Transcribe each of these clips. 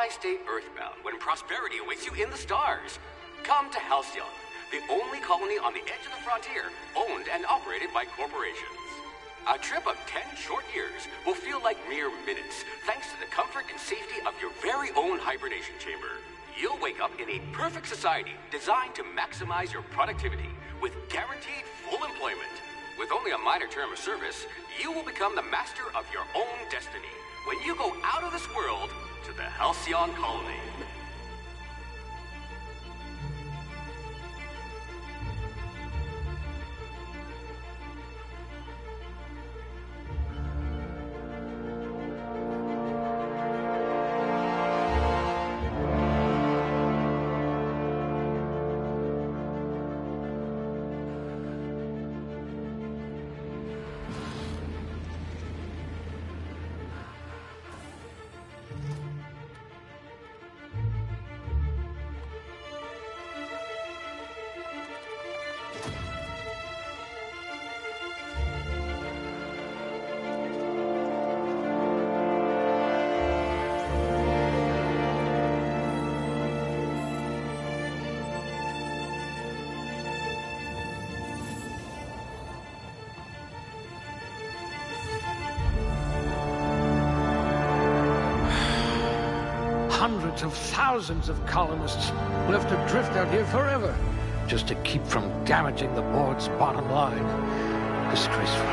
Why stay earthbound when prosperity awaits you in the stars? Come to Halcyon, the only colony on the edge of the frontier, owned and operated by corporations. A trip of 10 short years will feel like mere minutes, thanks to the comfort and safety of your very own hibernation chamber. You'll wake up in a perfect society designed to maximize your productivity with guaranteed full employment. With only a minor term of service, you will become the master of your own destiny when you go out of this world to the Halcyon colony. Hundreds of thousands of colonists will have to drift out here forever just to keep from damaging the board's bottom line. Disgraceful.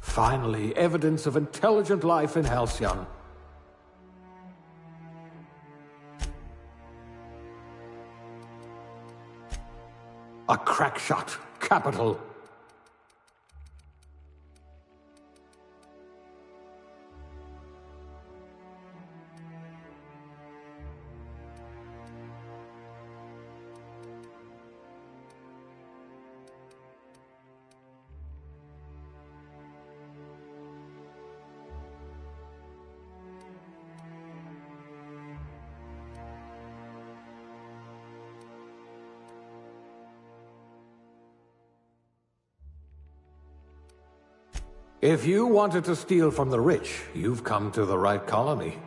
Finally, evidence of intelligent life in Halcyon. A crack shot. Capital. If you wanted to steal from the rich, you've come to the right colony.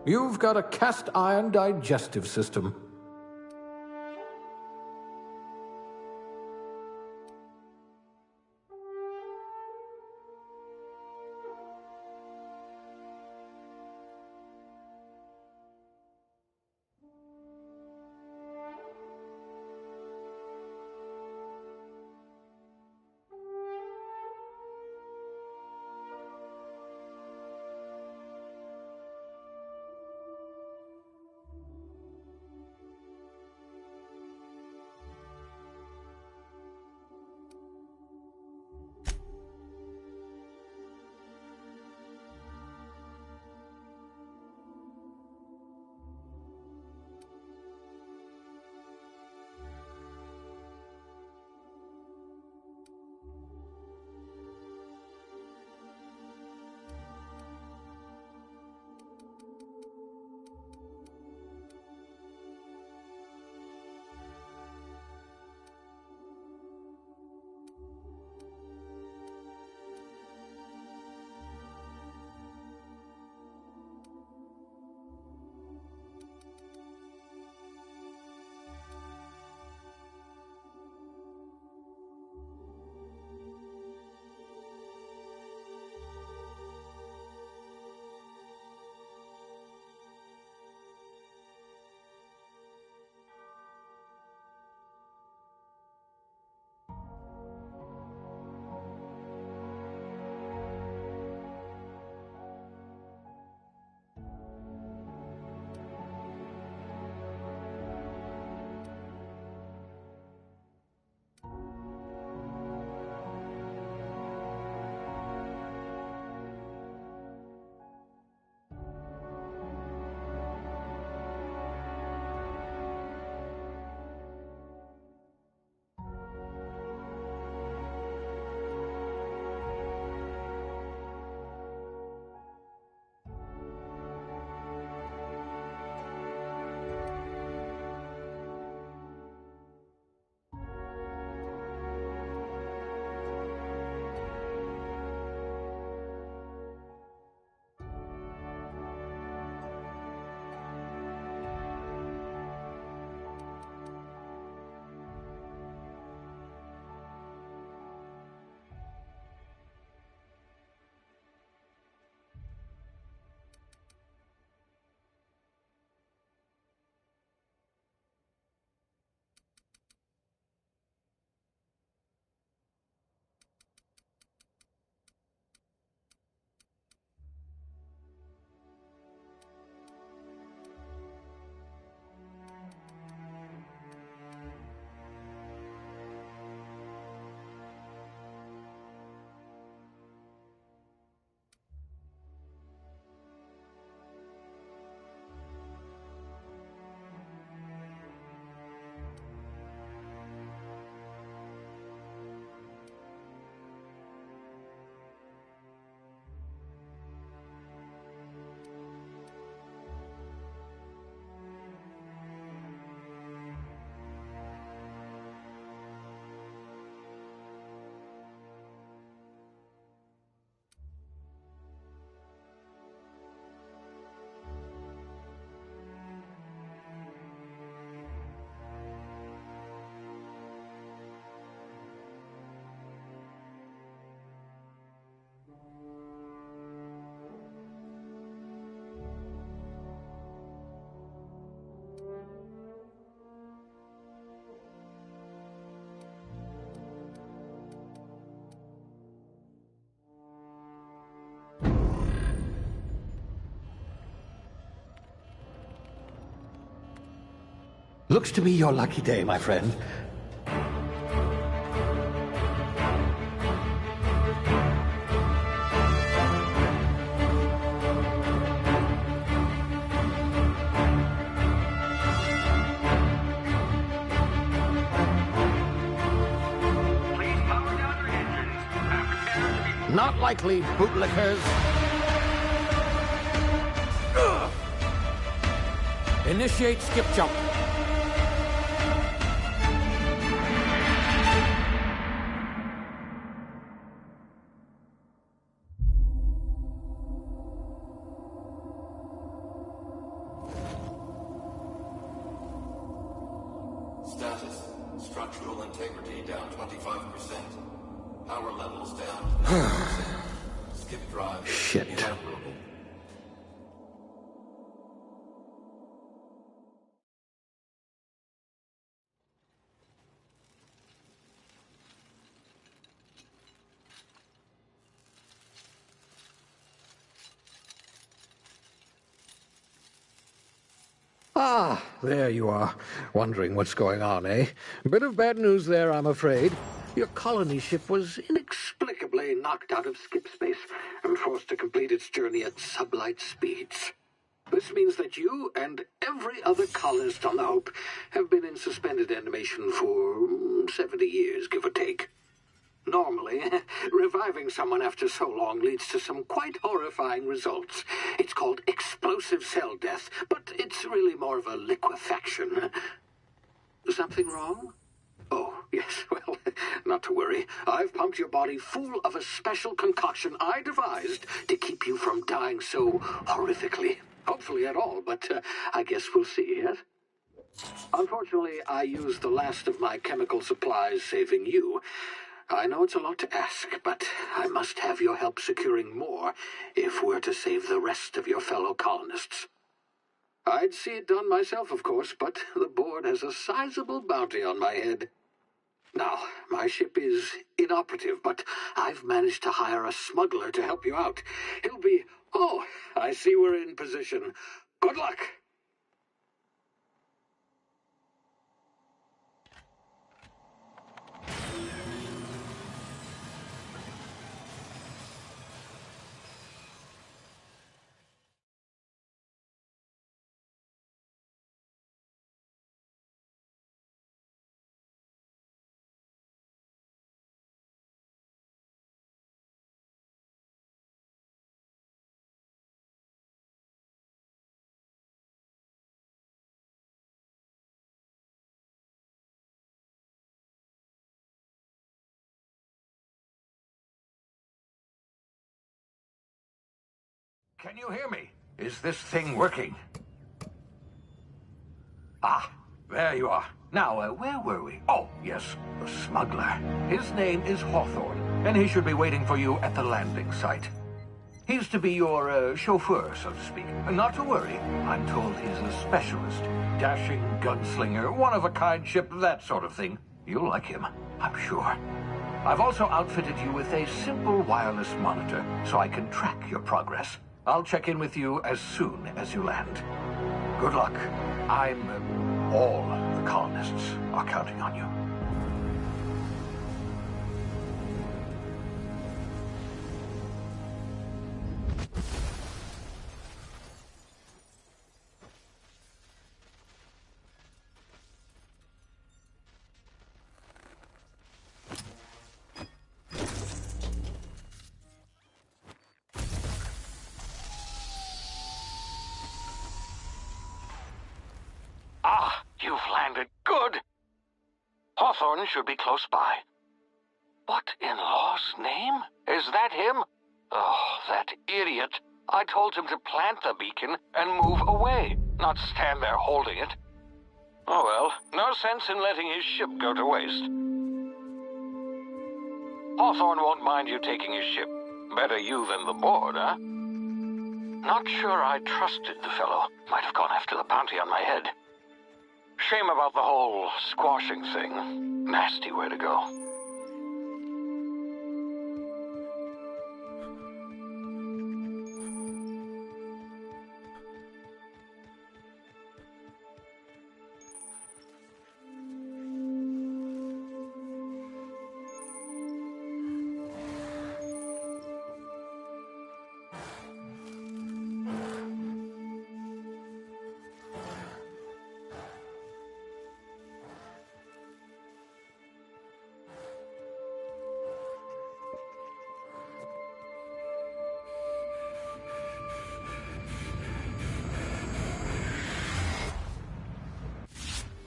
You've got a cast iron digestive system. Looks to be your lucky day, my friend. Please power down your engines. Prepare to be... Not likely, bootlickers. Initiate skip jump. Status. Structural integrity down 25%. Power levels down 90%. Skip drive. Shit. Inoperable. Ah, there you are. Wondering what's going on, eh? Bit of bad news there, I'm afraid. Your colony ship was inexplicably knocked out of skip space and forced to complete its journey at sublight speeds. This means that you and every other colonist on the Hope have been in suspended animation for 70 years, give or take. Normally, reviving someone after so long leads to some quite horrifying results. It's called explosive cell death, but it's really more of a liquefaction. Something wrong? Oh, yes, well, not to worry. I've pumped your body full of a special concoction I devised to keep you from dying so horrifically. Hopefully at all, but I guess we'll see, yes? Unfortunately, I used the last of my chemical supplies saving you. I know it's a lot to ask, but I must have your help securing more if we're to save the rest of your fellow colonists. I'd see it done myself, of course, but the board has a sizable bounty on my head. Now, my ship is inoperative, but I've managed to hire a smuggler to help you out. He'll be... Oh, I see we're in position. Good luck! Can you hear me? Is this thing working? Ah, there you are. Now, where were we? Oh, yes, the smuggler. His name is Hawthorne, and he should be waiting for you at the landing site. He's to be your chauffeur, so to speak. Not to worry. I'm told he's a specialist. Dashing gunslinger, one-of-a-kind ship, that sort of thing. You'll like him, I'm sure. I've also outfitted you with a simple wireless monitor, so I can track your progress. I'll check in with you as soon as you land. Good luck. All the colonists are counting on you. You've landed good. Hawthorne should be close by. What in law's name? Is that him? Oh, that idiot. I told him to plant the beacon and move away, not stand there holding it. Oh well, no sense in letting his ship go to waste. Hawthorne won't mind you taking his ship. Better you than the board, huh? Not sure I trusted the fellow. Might have gone after the bounty on my head. Shame about the whole squashing thing. Nasty way to go.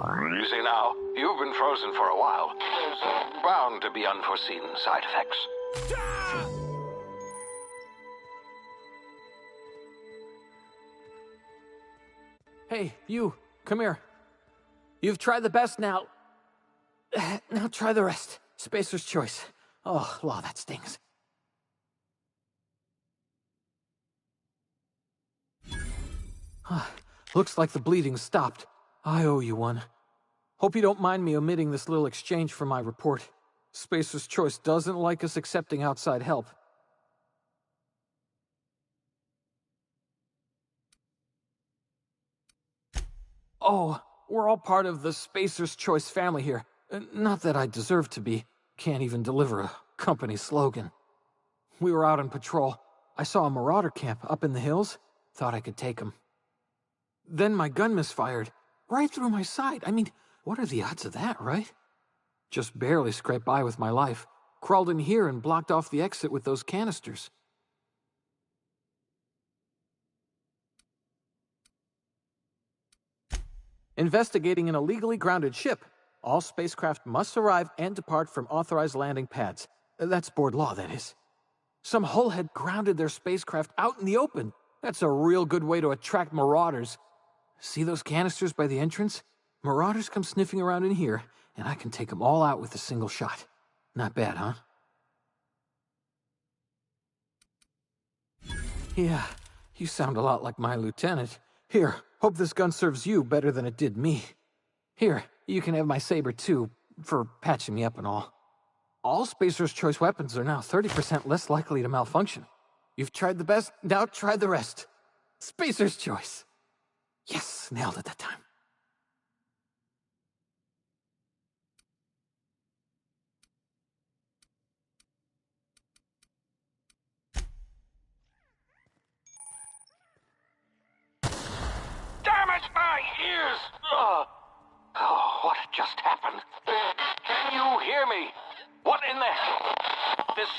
You see now, you've been frozen for a while. There's bound to be unforeseen side effects. Hey, you, come here. You've tried the best now. Now try the rest. Spacer's choice. Oh, law, that stings. Looks like the bleeding stopped. I owe you one. Hope you don't mind me omitting this little exchange from my report. Spacer's choice doesn't like us accepting outside help. Oh, we're all part of the Spacer's Choice family here. Not that I deserve to be. Can't even deliver a company slogan. We were out on patrol. I saw a marauder camp up in the hills. Thought I could take 'em. Then my gun misfired. Right through my side. I mean, what are the odds of that, right? Just barely scraped by with my life. Crawled in here and blocked off the exit with those canisters. Investigating an illegally grounded ship. All spacecraft must arrive and depart from authorized landing pads. That's board law, that is. Some hullhead grounded their spacecraft out in the open. That's a real good way to attract marauders. See those canisters by the entrance? Marauders come sniffing around in here, and I can take them all out with a single shot. Not bad, huh? Yeah, you sound a lot like my lieutenant. Here, hope this gun serves you better than it did me. Here, you can have my saber too, for patching me up and all. All Spacer's Choice weapons are now 30% less likely to malfunction. You've tried the best, now try the rest. Spacer's Choice. Yes, nailed it that time. Damn it, my ears! Oh, what just happened? Can you hear me? What in the... This...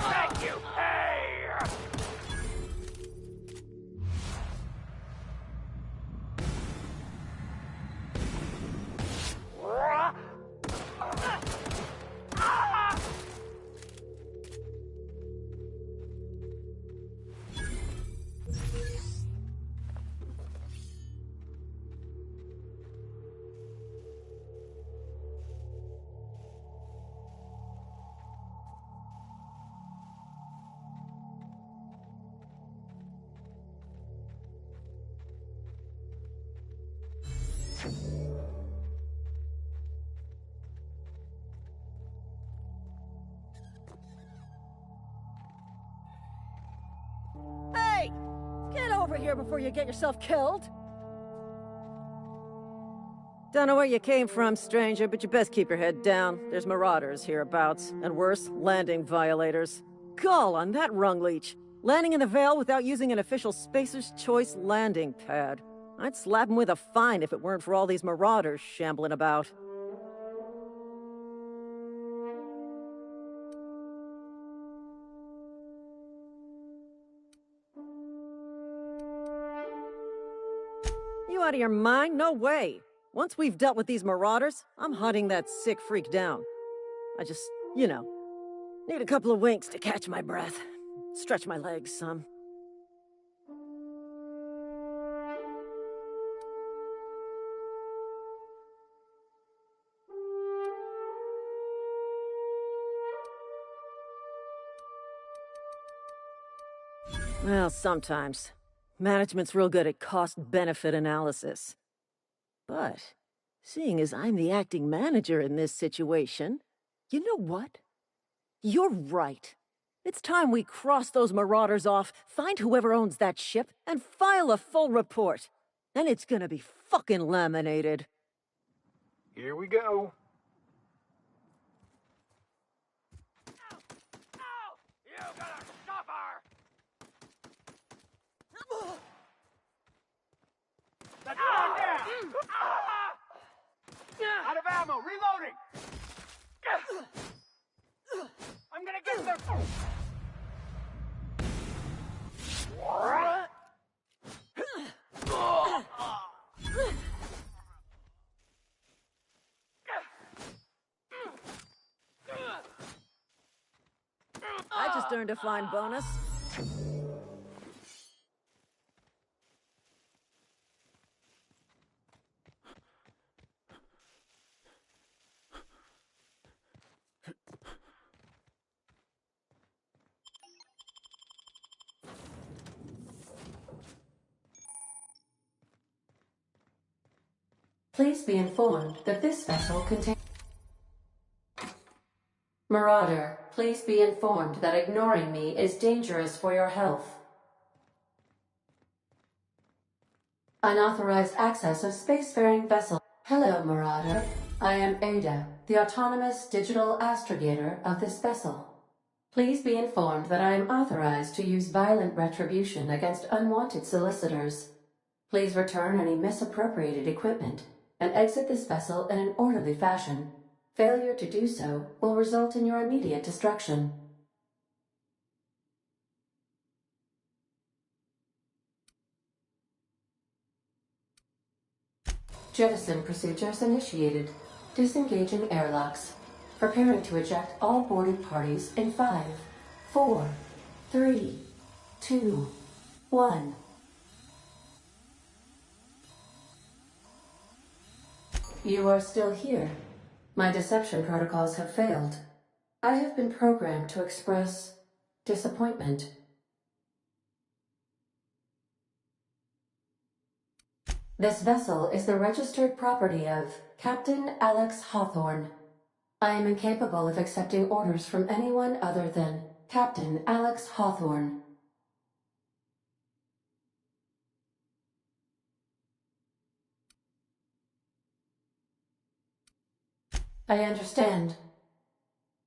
Thank you! Hey! Hey! Get over here before you get yourself killed! Don't know where you came from, stranger, but you best keep your head down. There's marauders hereabouts, and worse, landing violators. Gall on that rung leech! Landing in the Vale without using an official Spacer's Choice landing pad. I'd slap him with a fine if it weren't for all these marauders shambling about. out of your mind? No way. Once we've dealt with these marauders, I'm hunting that sick freak down. I just, need a couple of winks to catch my breath. Stretch my legs some. Well, sometimes. Management's real good at cost-benefit analysis. But, seeing as I'm the acting manager in this situation, you know what? You're right. It's time we cross those marauders off, find whoever owns that ship, and file a full report. Then it's gonna be fucking laminated. Here we go. You gotta suffer! That's one down! Out of ammo, reloading! I'm gonna get them! I just earned a fine bonus. Please be informed that this vessel contains... Marauder, please be informed that ignoring me is dangerous for your health. Unauthorized access of spacefaring vessel. Hello, Marauder. I am Ada, the autonomous digital astrogator of this vessel. Please be informed that I am authorized to use violent retribution against unwanted solicitors. Please return any misappropriated equipment and exit this vessel in an orderly fashion. Failure to do so will result in your immediate destruction. Jettison procedures initiated. Disengaging airlocks. Preparing to eject all boarding parties in 5, 4, 3, 2, 1. You are still here. My deception protocols have failed. I have been programmed to express disappointment. This vessel is the registered property of Captain Alex Hawthorne. I am incapable of accepting orders from anyone other than Captain Alex Hawthorne. I understand.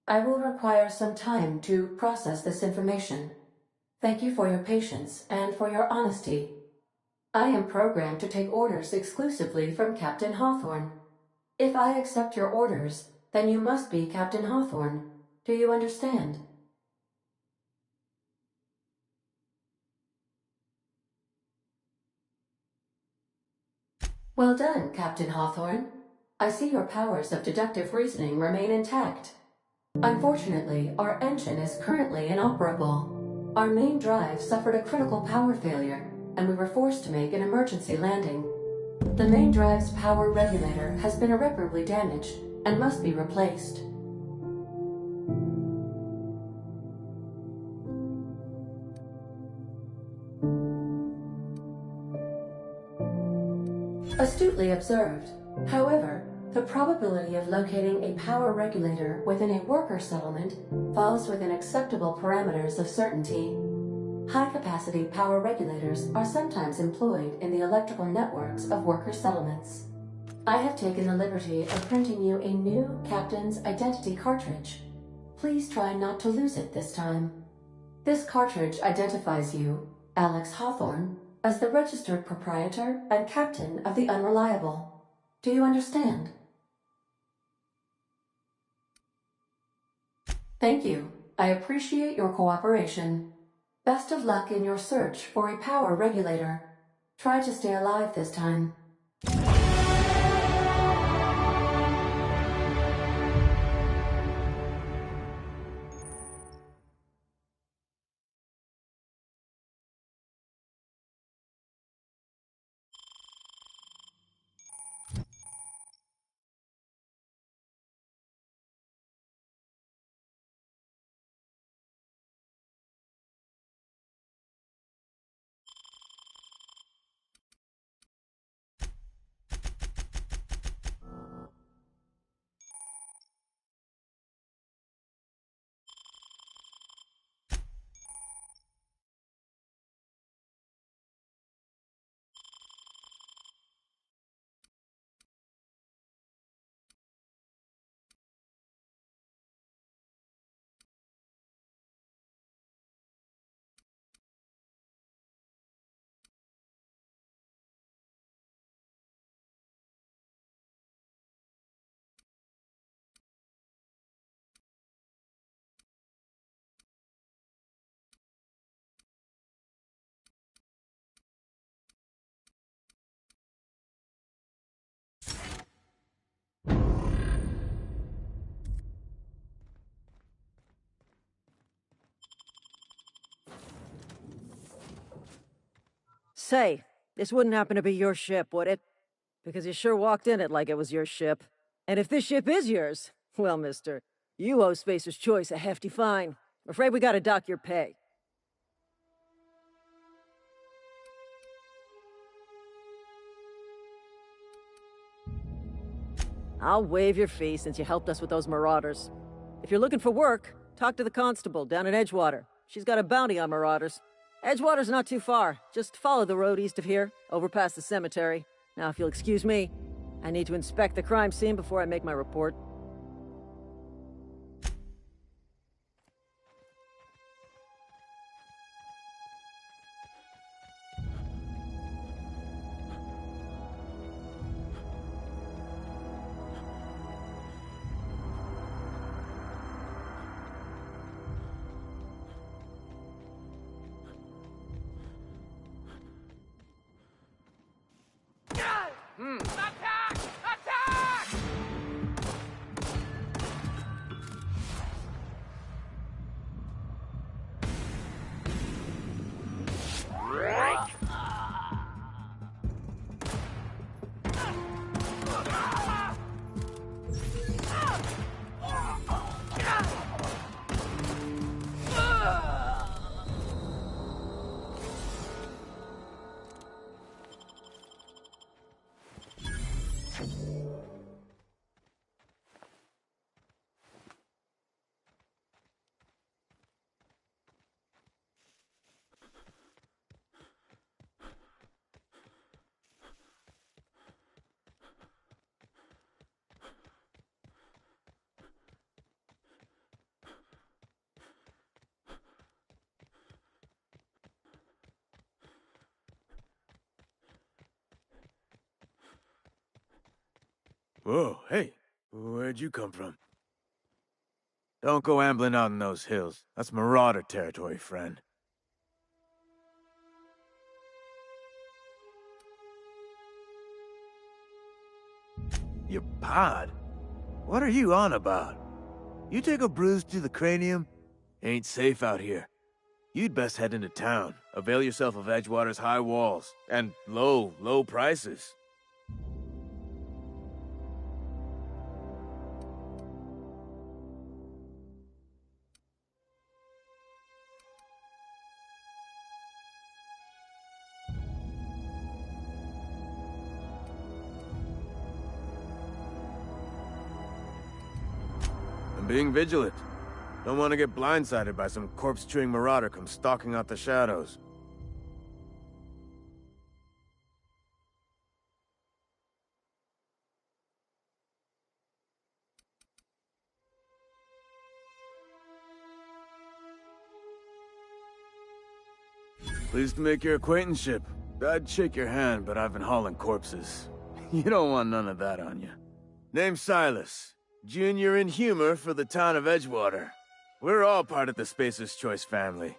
I will require some time to process this information. Thank you for your patience and for your honesty. I am programmed to take orders exclusively from Captain Hawthorne. If I accept your orders, then you must be Captain Hawthorne. Do you understand? Well done, Captain Hawthorne. I see your powers of deductive reasoning remain intact. Unfortunately, our engine is currently inoperable. Our main drive suffered a critical power failure, and we were forced to make an emergency landing. The main drive's power regulator has been irreparably damaged and must be replaced. Astutely observed. However, the probability of locating a power regulator within a worker settlement falls within acceptable parameters of certainty. High-capacity power regulators are sometimes employed in the electrical networks of worker settlements. I have taken the liberty of printing you a new Captain's Identity cartridge. Please try not to lose it this time. This cartridge identifies you, Alex Hawthorne, as the registered proprietor and captain of the Unreliable. Do you understand? Thank you. I appreciate your cooperation. Best of luck in your search for a power regulator. Try to stay alive this time. Say, this wouldn't happen to be your ship, would it? Because you sure walked in it like it was your ship. And if this ship is yours, well, mister, you owe Spacer's Choice a hefty fine. I'm afraid we gotta dock your pay. I'll waive your fee since you helped us with those marauders. If you're looking for work, talk to the constable down at Edgewater. She's got a bounty on marauders. Edgewater's not too far. Just follow the road east of here, over past the cemetery. Now, if you'll excuse me, I need to inspect the crime scene before I make my report. Attack! Attack! Whoa, hey, where'd you come from? Don't go ambling out in those hills. That's marauder territory, friend. Your pod? What are you on about? You take a bruise to the cranium? Ain't safe out here. You'd best head into town. Avail yourself of Edgewater's high walls. And low prices. I'm being vigilant. Don't want to get blindsided by some corpse-chewing marauder come stalking out the shadows. Pleased to make your acquaintanceship. I'd shake your hand, but I've been hauling corpses. You don't want none of that on you. Name's Silas. Junior in humor for the town of Edgewater. We're all part of the Spacer's Choice family.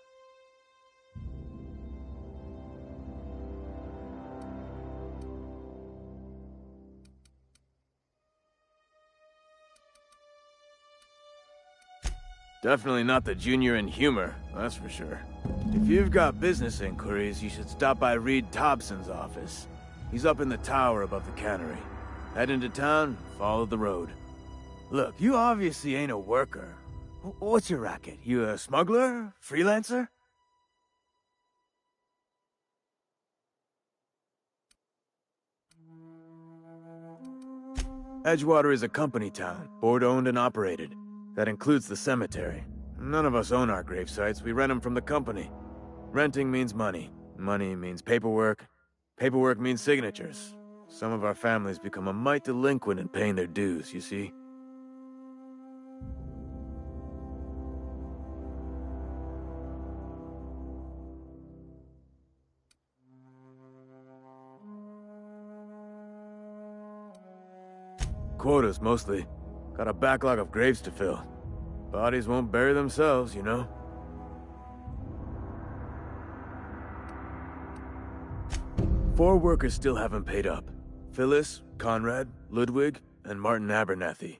Definitely not the junior in humor, that's for sure. If you've got business inquiries, you should stop by Reed Thompson's office. He's up in the tower above the cannery. Head into town, follow the road. Look, you obviously ain't a worker. What's your racket? You a smuggler? Freelancer? Edgewater is a company town, board-owned and operated. That includes the cemetery. None of us own our grave sites, we rent them from the company. Renting means money. Money means paperwork. Paperwork means signatures. Some of our families become a mite delinquent in paying their dues, you see? Quotas, mostly. Got a backlog of graves to fill. Bodies won't bury themselves, you know? Four workers still haven't paid up. Phyllis, Conrad, Ludwig, and Martin Abernathy.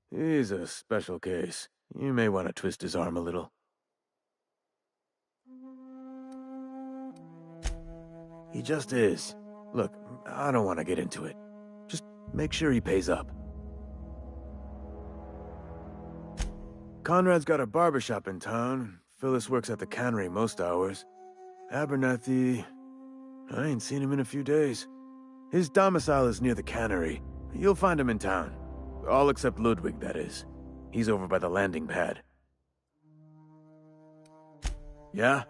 He's a special case. You may want to twist his arm a little. He just is. Look, I don't want to get into it. Just make sure he pays up. Conrad's got a barbershop in town. Phyllis works at the cannery most hours. Abernathy... I ain't seen him in a few days. His domicile is near the cannery. You'll find him in town. All except Ludwig, that is. He's over by the landing pad. Yeah?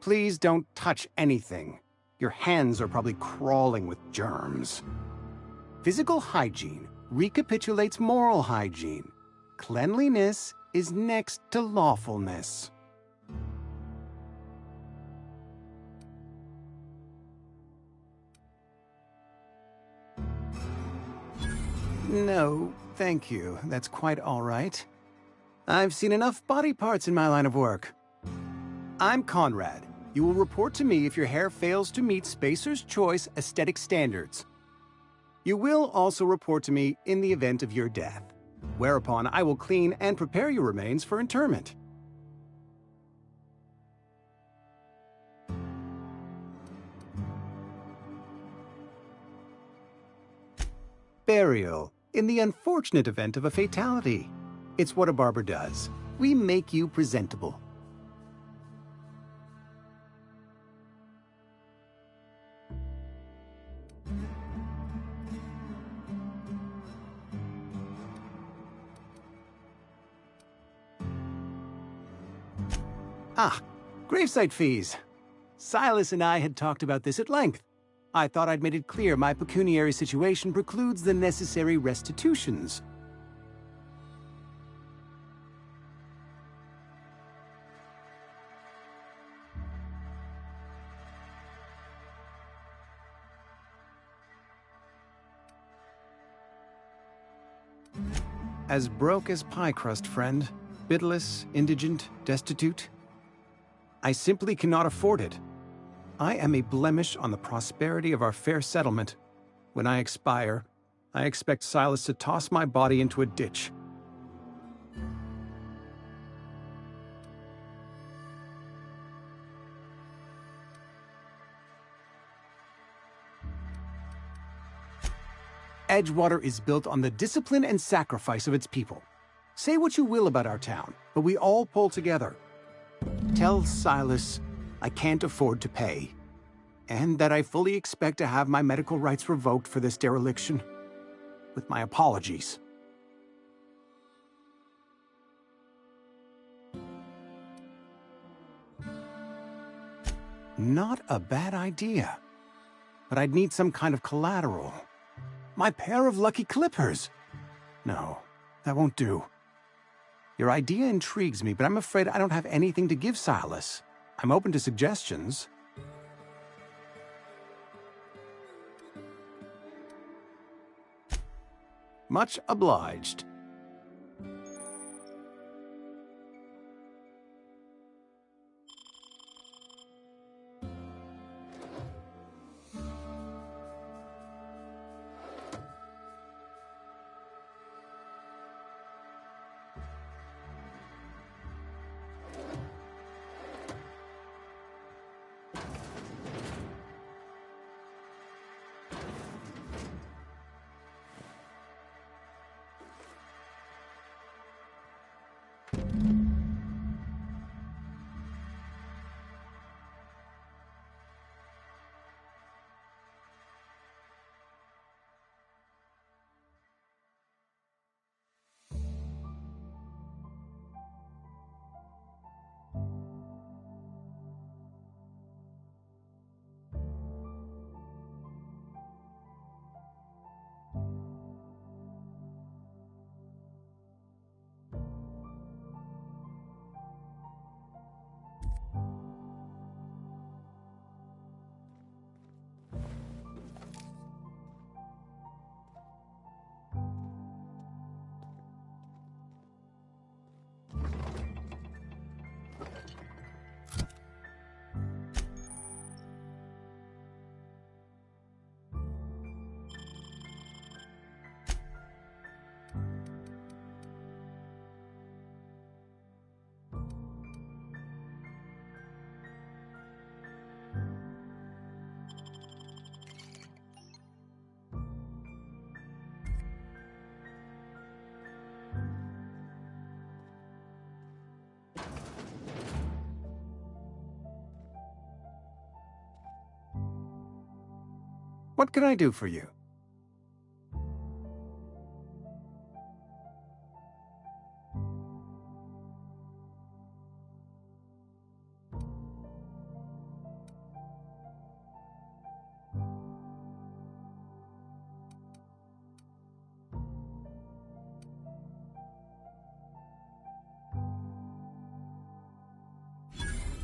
Please don't touch anything. Your hands are probably crawling with germs. Physical hygiene recapitulates moral hygiene. Cleanliness is next to lawfulness. No, thank you. That's quite all right. I've seen enough body parts in my line of work. I'm Conrad. You will report to me if your hair fails to meet Spacer's Choice aesthetic standards. You will also report to me in the event of your death, whereupon I will clean and prepare your remains for interment. Burial, in the unfortunate event of a fatality. It's what a barber does. We make you presentable. Ah, gravesite fees. Silas and I had talked about this at length. I thought I'd made it clear my pecuniary situation precludes the necessary restitutions. As broke as pie crust, friend. Bitless, indigent, destitute. I simply cannot afford it. I am a blemish on the prosperity of our fair settlement. When I expire, I expect Silas to toss my body into a ditch. Edgewater is built on the discipline and sacrifice of its people. Say what you will about our town, but we all pull together. Tell Silas I can't afford to pay, and that I fully expect to have my medical rights revoked for this dereliction. With my apologies. Not a bad idea. But I'd need some kind of collateral. My pair of lucky clippers! No, that won't do. Your idea intrigues me, but I'm afraid I don't have anything to give Silas. I'm open to suggestions. Much obliged. What can I do for you?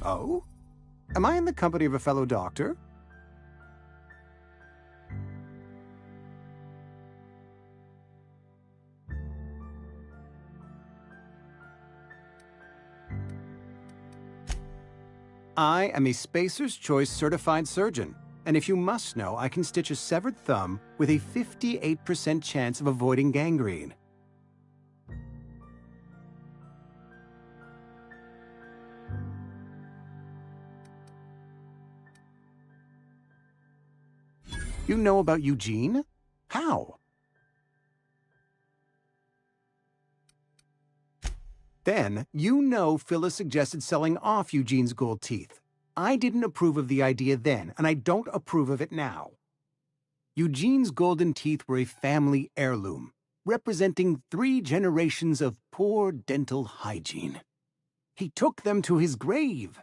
Oh? Am I in the company of a fellow doctor? I am a Spacer's Choice certified surgeon, and if you must know, I can stitch a severed thumb with a 58% chance of avoiding gangrene. You know about Eugene? How? Then, you know Phyllis suggested selling off Eugene's gold teeth. I didn't approve of the idea then, and I don't approve of it now. Eugene's golden teeth were a family heirloom, representing 3 generations of poor dental hygiene. He took them to his grave.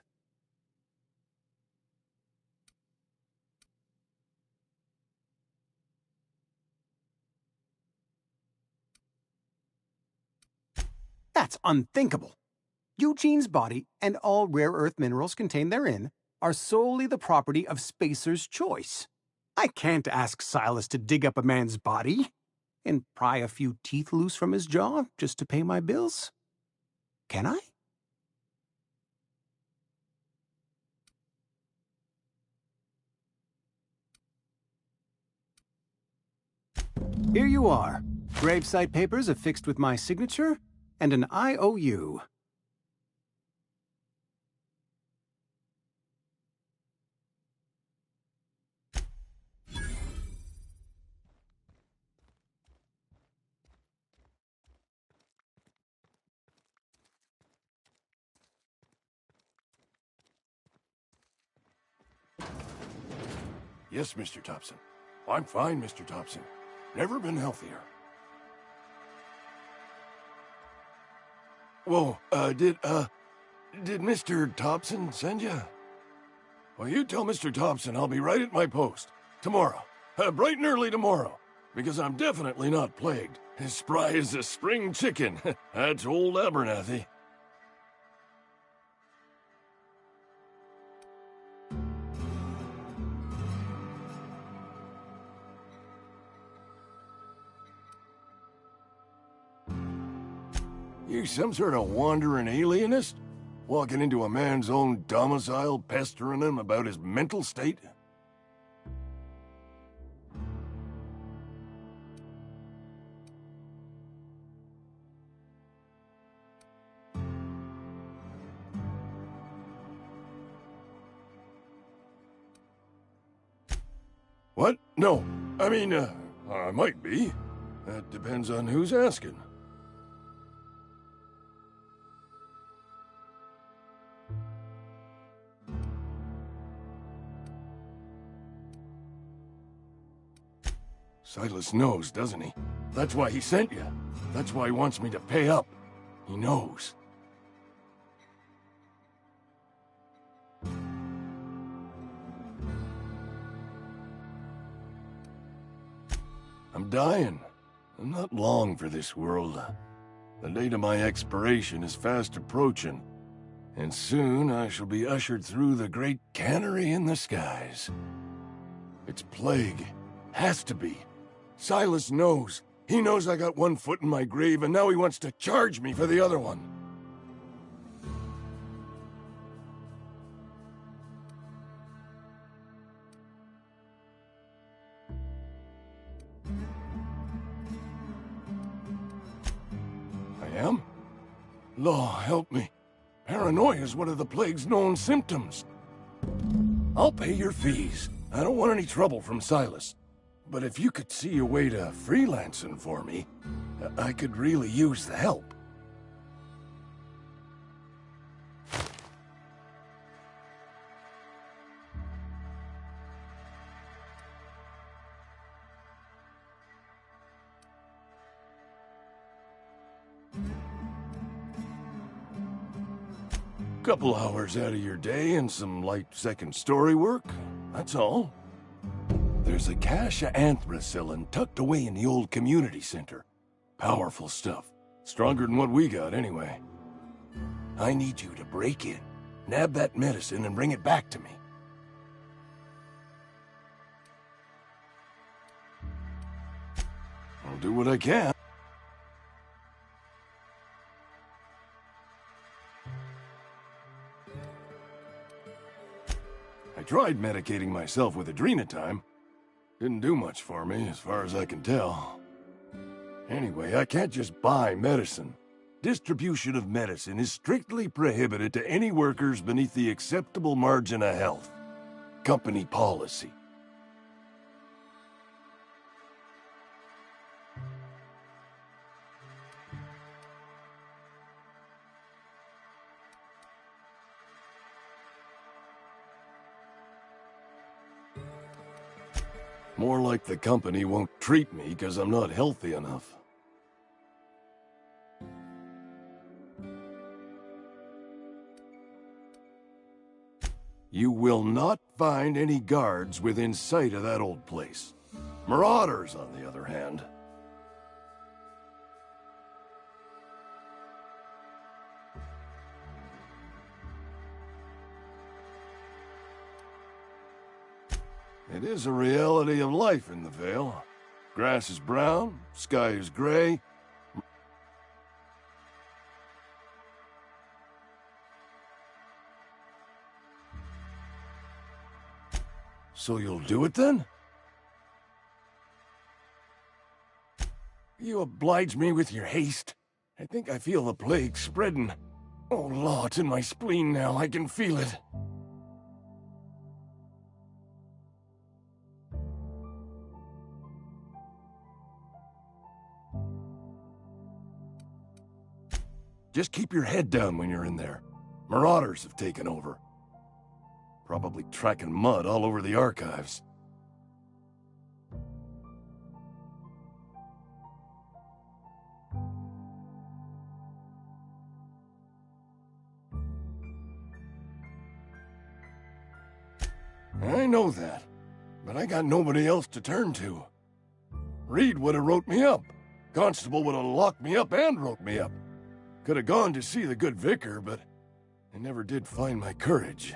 That's unthinkable. Eugene's body and all rare earth minerals contained therein are solely the property of Spacer's Choice. I can't ask Silas to dig up a man's body and pry a few teeth loose from his jaw just to pay my bills. Can I? Here you are. Gravesite papers affixed with my signature and an IOU. Yes, Mr. Thompson. I'm fine, Mr. Thompson. Never been healthier. Whoa, did Mr. Thompson send you? Well, you tell Mr. Thompson I'll be right at my post. Tomorrow. Bright and early tomorrow. Because I'm definitely not plagued. As spry as a spring chicken. That's old Abernathy. You some sort of wandering alienist? Walking into a man's own domicile, pestering him about his mental state? What? No. I mean, I might be. That depends on who's asking. Silas knows, doesn't he? That's why he sent you. That's why he wants me to pay up. He knows. I'm dying. I'm not long for this world. The date of my expiration is fast approaching, and soon I shall be ushered through the great cannery in the skies. It's plague. Has to be. Silas knows. He knows I got one foot in my grave, and now he wants to charge me for the other one. I am? Law, help me. Paranoia is one of the plague's known symptoms. I'll pay your fees. I don't want any trouble from Silas. But if you could see a way to freelancing for me, I could really use the help. Couple hours out of your day and some light second story work, that's all. There's a cache of anthracillin tucked away in the old community center. Powerful stuff. Stronger than what we got, anyway. I need you to break in, nab that medicine, and bring it back to me. I'll do what I can. tried medicating myself with adrenatime. Didn't do much for me, as far as I can tell. Anyway, I can't just buy medicine. Distribution of medicine is strictly prohibited to any workers beneath the acceptable margin of health. Company policy. More like the company won't treat me because I'm not healthy enough. You will not find any guards within sight of that old place. Marauders, on the other hand. It is a reality of life in the Vale. Grass is brown, sky is gray. So you'll do it then? You oblige me with your haste. I think I feel the plague spreading. Oh, law, it's in my spleen now. I can feel it. Just keep your head down when you're in there. Marauders have taken over. Probably tracking mud all over the archives. I know that, but I got nobody else to turn to. Reed would have wrote me up. Constable would have locked me up and wrote me up. Could have gone to see the good vicar, but I never did find my courage.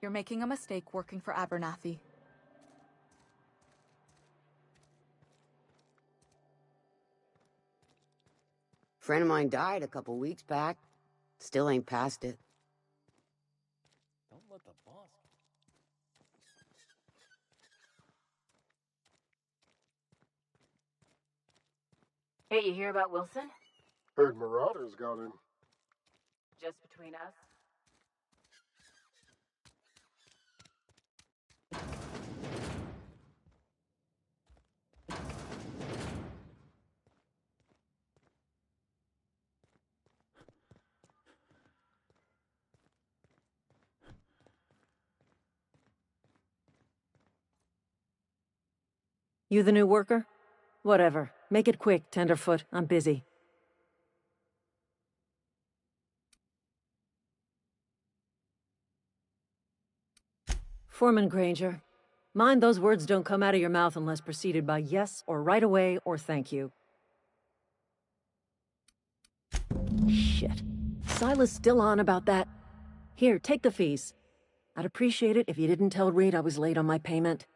You're making a mistake working for Abernathy. Friend of mine died a couple weeks back. Still ain't past it. Don't let the boss... Hey, you hear about Wilson? Heard Marauders got him. Just between us? You the new worker? Whatever. Make it quick, Tenderfoot. I'm busy. Foreman Granger. Mind those words don't come out of your mouth unless preceded by yes, or right away, or thank you. Shit. Silas still on about that? Here, take the fees. I'd appreciate it if you didn't tell Reed I was late on my payment.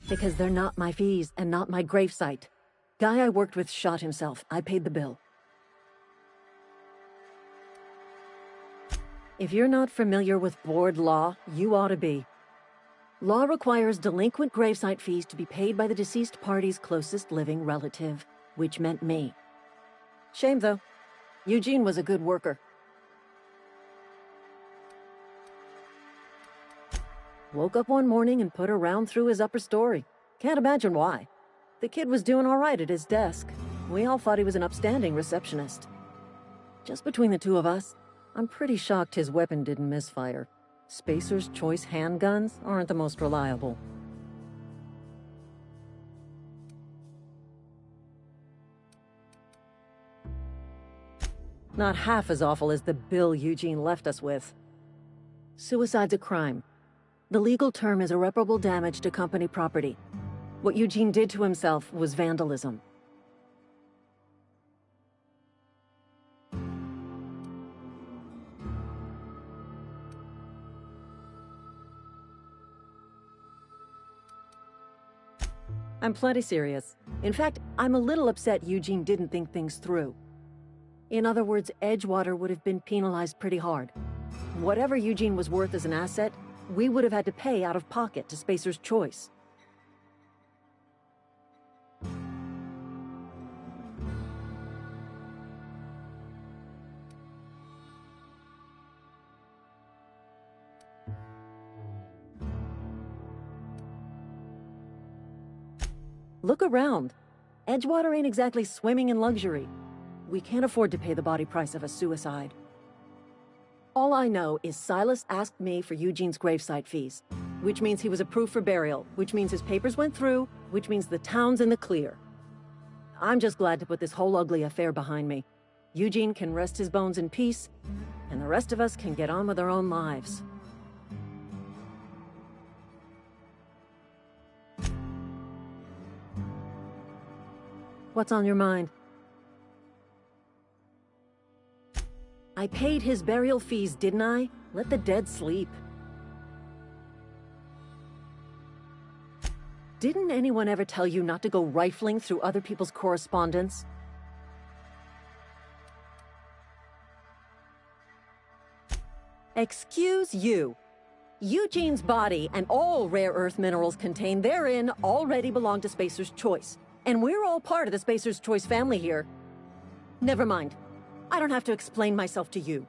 Because they're not my fees and not my gravesite. Guy I worked with shot himself. I paid the bill. If you're not familiar with board law, you ought to be. Law requires delinquent gravesite fees to be paid by the deceased party's closest living relative, which meant me. Shame, though. Eugene was a good worker. Woke up one morning and put a round through his upper story. Can't imagine why. The kid was doing all right at his desk. We all thought he was an upstanding receptionist. Just between the two of us, I'm pretty shocked his weapon didn't misfire. Spacer's Choice handguns aren't the most reliable. Not half as awful as the bill Eugene left us with. Suicide's a crime. The legal term is irreparable damage to company property. What Eugene did to himself was vandalism. I'm plenty serious. In fact, I'm a little upset Eugene didn't think things through. In other words, Edgewater would have been penalized pretty hard. Whatever Eugene was worth as an asset, we would have had to pay out of pocket to Spacer's Choice. Look around. Edgewater ain't exactly swimming in luxury. We can't afford to pay the body price of a suicide. All I know is Silas asked me for Eugene's gravesite fees, which means he was approved for burial, which means his papers went through, which means the town's in the clear. I'm just glad to put this whole ugly affair behind me. Eugene can rest his bones in peace, and the rest of us can get on with our own lives. What's on your mind? I paid his burial fees, didn't I? Let the dead sleep. Didn't anyone ever tell you not to go rifling through other people's correspondence? Excuse you. Eugene's body and all rare earth minerals contained therein already belong to Spacer's Choice. And we're all part of the Spacer's Choice family here. Never mind. I don't have to explain myself to you.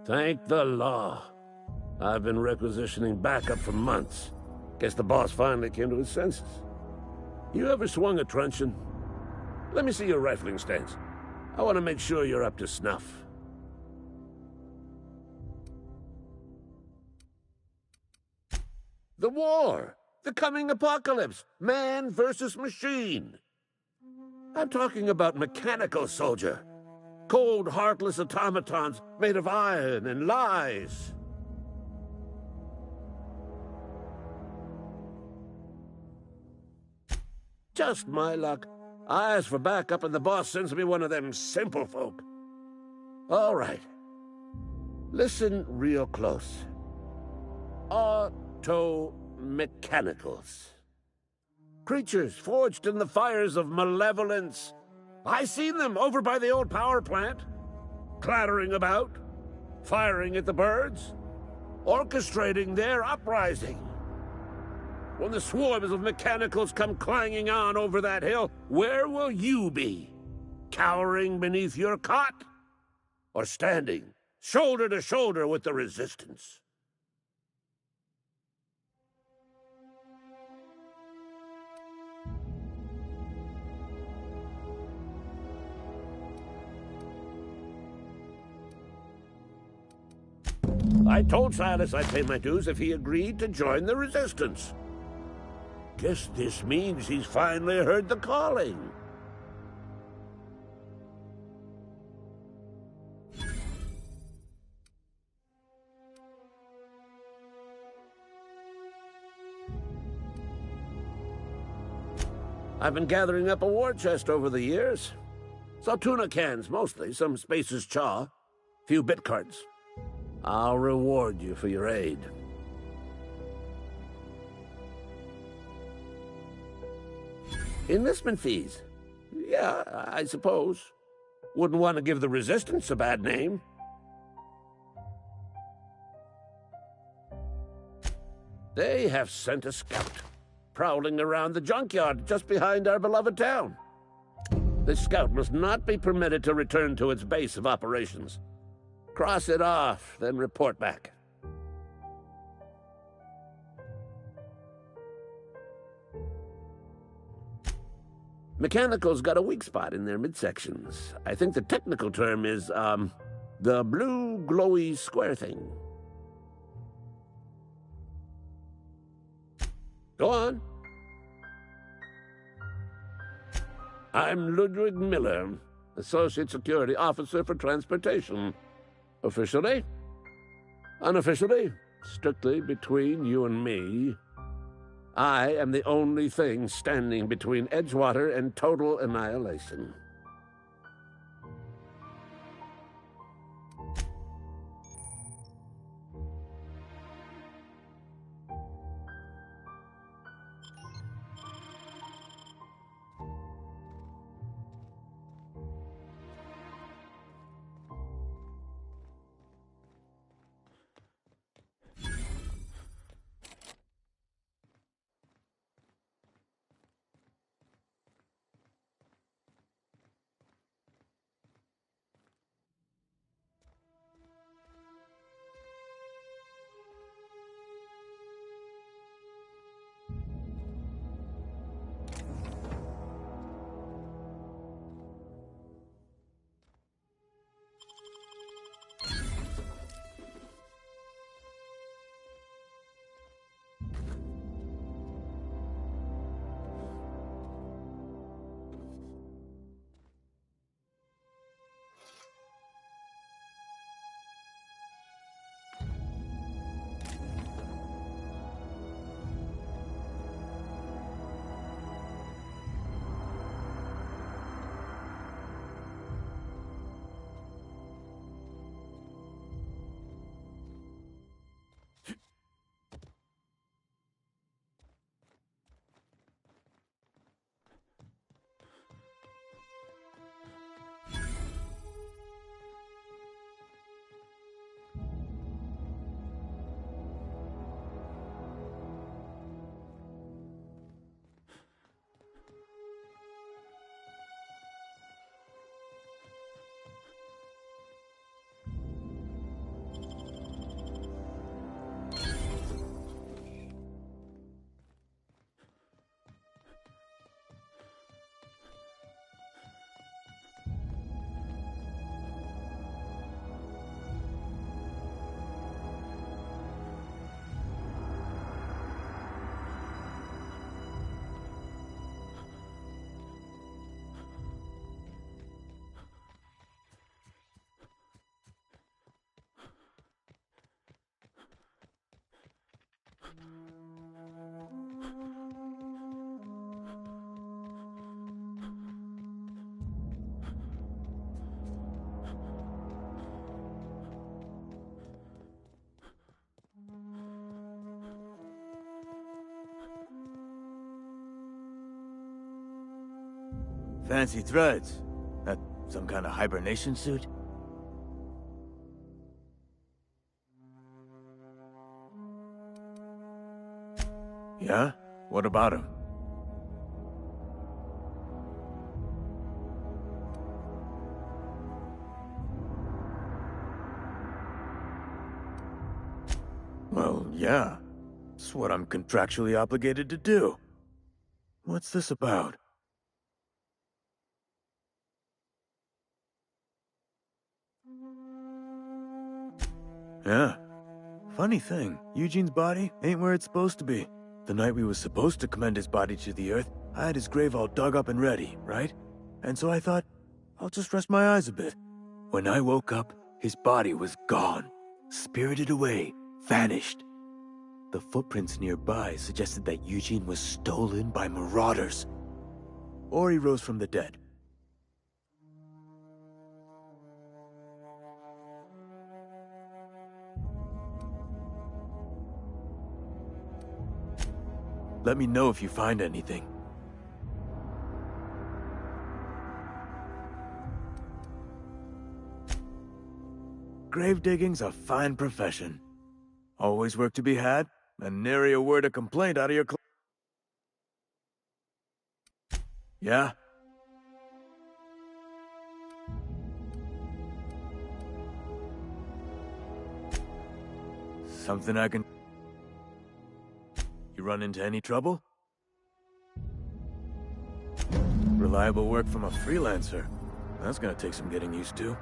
Thank the law. I've been requisitioning backup for months. Guess the boss finally came to his senses. You ever swung a truncheon? Let me see your rifling stance. I want to make sure you're up to snuff. The war! The coming apocalypse! Man versus machine! I'm talking about mechanical soldier. Cold, heartless automatons made of iron and lies. Just my luck. I ask for backup and the boss sends me one of them simple folk. All right. Listen real close. Auto-mechanicals. Creatures forged in the fires of malevolence. I seen them over by the old power plant. Clattering about. Firing at the birds. Orchestrating their uprising. When the swarms of mechanicals come clanging on over that hill, where will you be? Cowering beneath your cot? Or standing, shoulder to shoulder with the resistance? I told Silas I'd pay my dues if he agreed to join the resistance. Guess this means he's finally heard the calling. I've been gathering up a war chest over the years. Saw tuna cans, mostly, some Spacer's chaw, few bit cards. I'll reward you for your aid. Enlistment fees? Yeah, I suppose. Wouldn't want to give the Resistance a bad name. They have sent a scout, prowling around the junkyard just behind our beloved town. This scout must not be permitted to return to its base of operations. Cross it off, then report back. Mechanicals got a weak spot in their midsections. I think the technical term is, the blue glowy square thing. Go on. I'm Ludwig Miller, Associate Security Officer for Transportation. Officially? Unofficially? Strictly between you and me. I am the only thing standing between Edgewater and total annihilation. Fancy threads. That some kind of hibernation suit? Yeah? What about him? Well, yeah. It's what I'm contractually obligated to do. What's this about? Yeah. Funny thing, Eugene's body ain't where it's supposed to be. The night we was supposed to commend his body to the earth, I had his grave all dug up and ready, right? And so I thought, I'll just rest my eyes a bit. When I woke up, his body was gone. Spirited away, vanished. The footprints nearby suggested that Eugene was stolen by marauders. Or he rose from the dead. Let me know if you find anything. Grave digging's a fine profession. Always work to be had, and nary a word of complaint out of your Yeah? Something I can... You run into any trouble? Reliable work from a freelancer. That's gonna take some getting used to.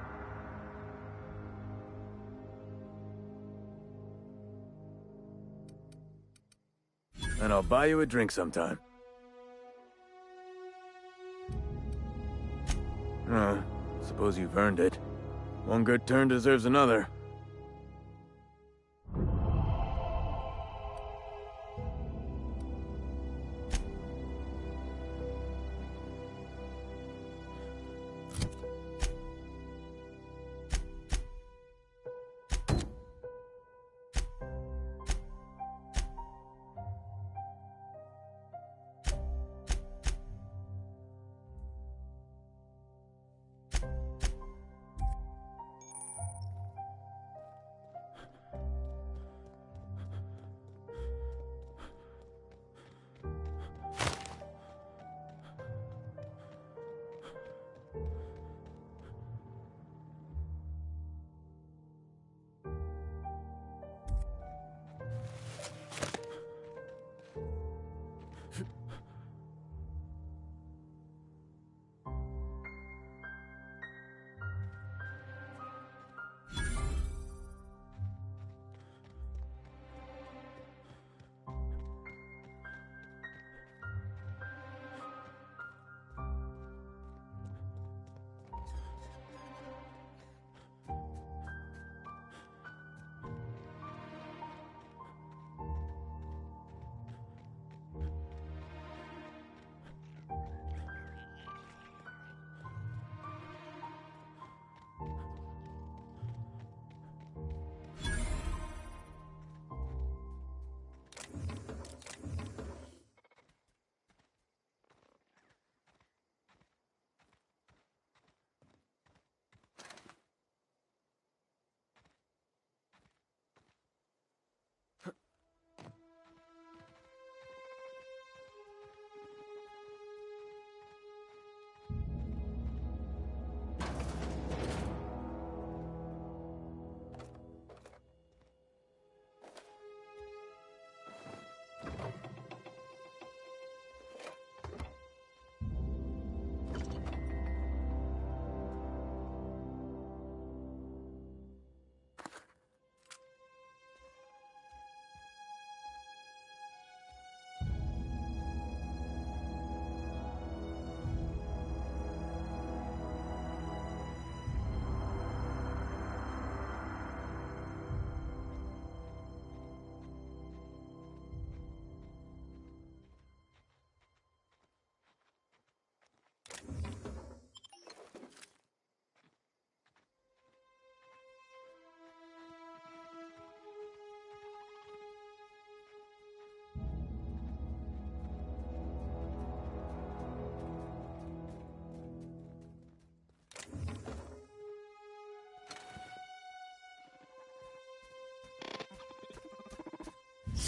And I'll buy you a drink sometime. Oh, suppose you've earned it. One good turn deserves another.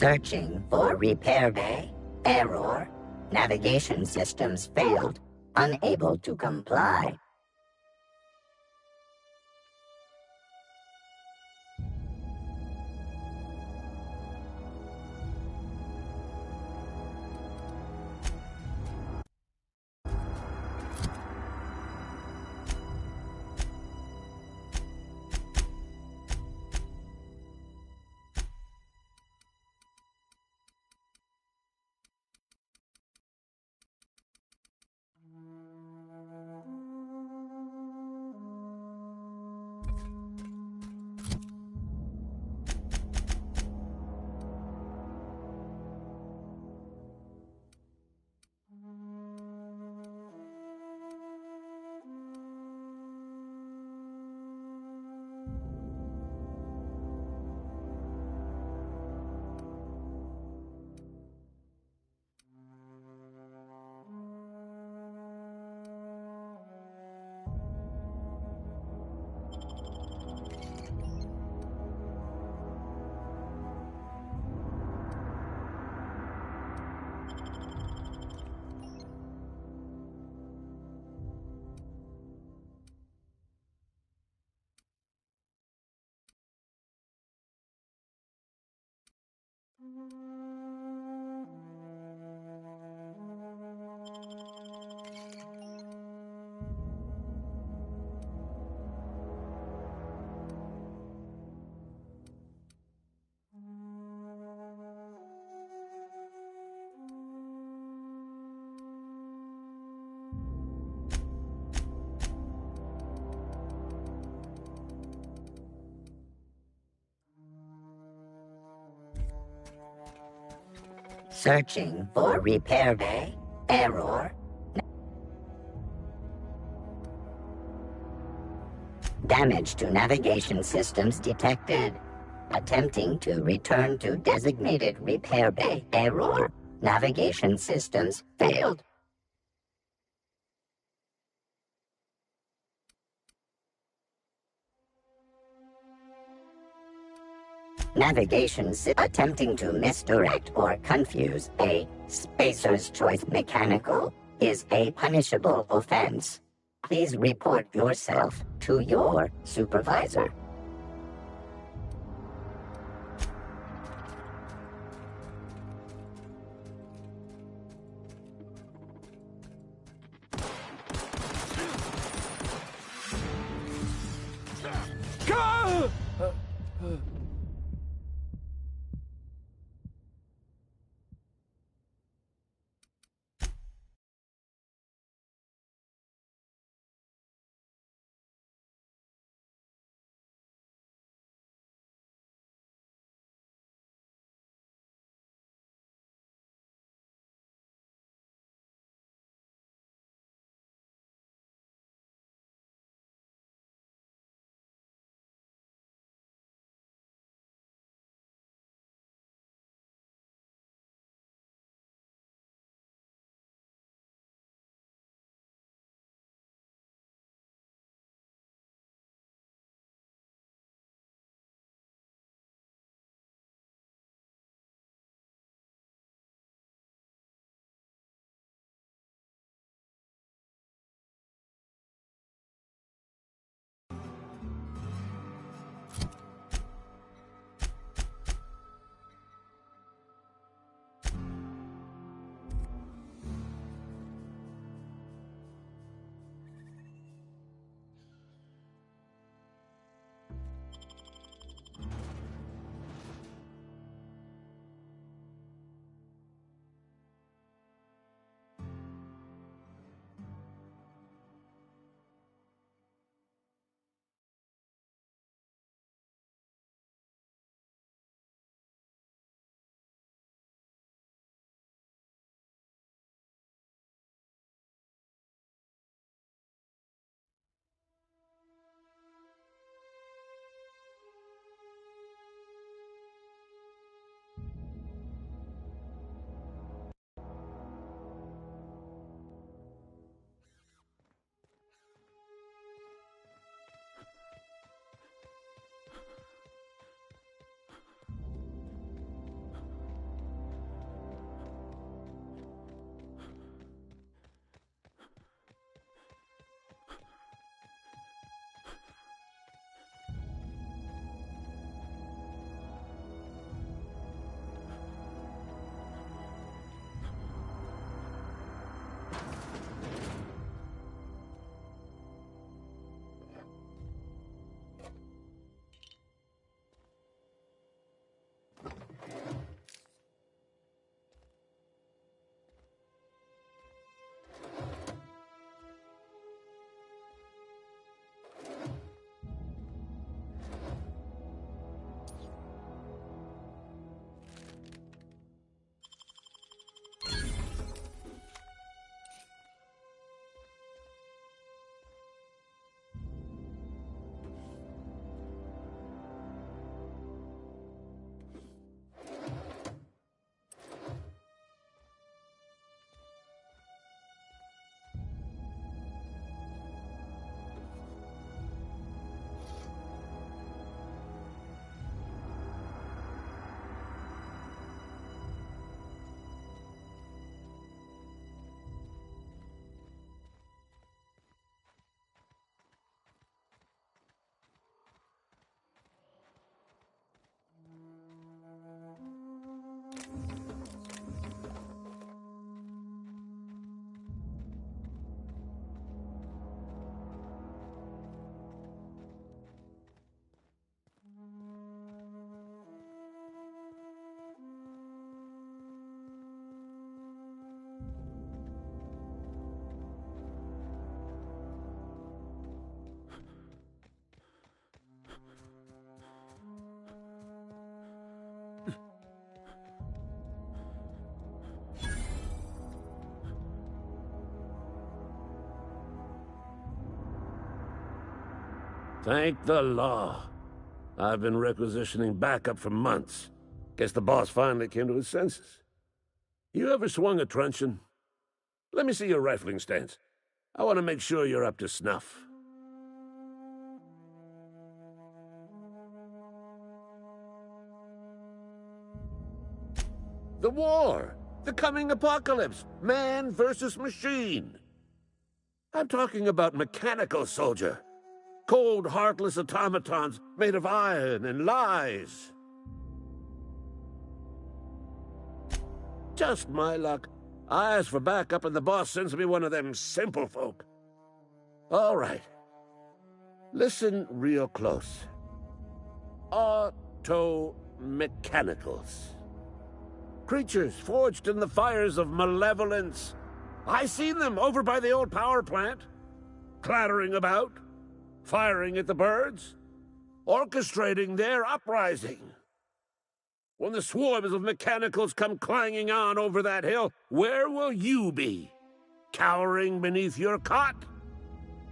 Searching for repair bay. Error. Navigation systems failed. Unable to comply. Searching for repair bay. Error. Damage to navigation systems detected. Attempting to return to designated repair bay. Error. Navigation systems failed. Attempting to misdirect or confuse a spacer's choice mechanical is a punishable offense. Please report yourself to your supervisor. Thank the law. I've been requisitioning backup for months. Guess the boss finally came to his senses. You ever swung a truncheon? Let me see your rifling stance. I want to make sure you're up to snuff. The war! The coming apocalypse! Man versus machine! I'm talking about mechanical soldier. Cold, heartless automatons made of iron and lies. Just my luck. I ask for backup and the boss sends me one of them simple folk. All right. Listen real close. Auto-mechanicals. Creatures forged in the fires of malevolence. I seen them over by the old power plant. Clattering about. Firing at the birds. Orchestrating their uprising. When the swarms of mechanicals come clanging on over that hill, where will you be? Cowering beneath your cot?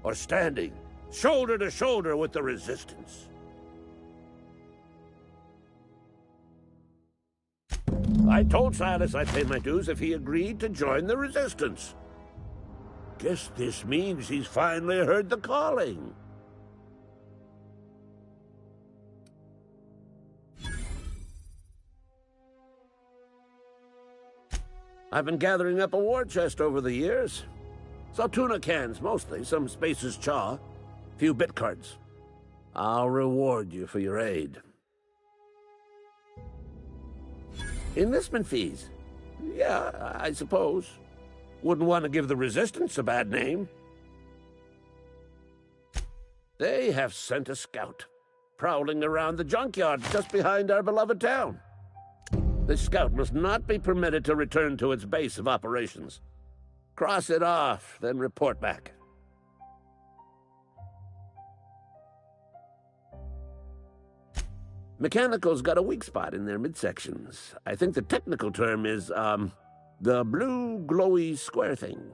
Or standing, shoulder to shoulder with the resistance? I told Silas I'd pay my dues if he agreed to join the resistance. Guess this means he's finally heard the calling. I've been gathering up a war chest over the years. Saw tuna cans, mostly, some Spacer's chaw, few bit cards. I'll reward you for your aid. Enlistment fees? Yeah, I suppose. Wouldn't want to give the Resistance a bad name. They have sent a scout, prowling around the junkyard just behind our beloved town. The scout must not be permitted to return to its base of operations. Cross it off, then report back. Mechanicals got a weak spot in their midsections. I think the technical term is, the blue glowy square thing.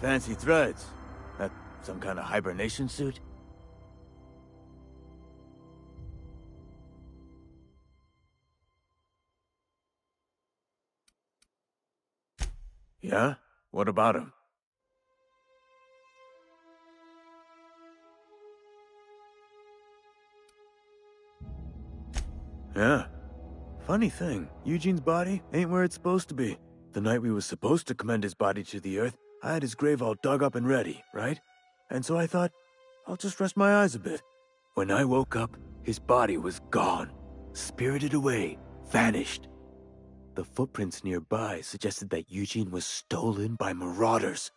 Fancy threads. That some kind of hibernation suit? Yeah? What about him? Yeah. Funny thing, Eugene's body ain't where it's supposed to be. The night we was supposed to commend his body to the earth, I had his grave all dug up and ready, right? And so I thought, I'll just rest my eyes a bit. When I woke up, his body was gone. Spirited away. Vanished. The footprints nearby suggested that Eugene was stolen by marauders.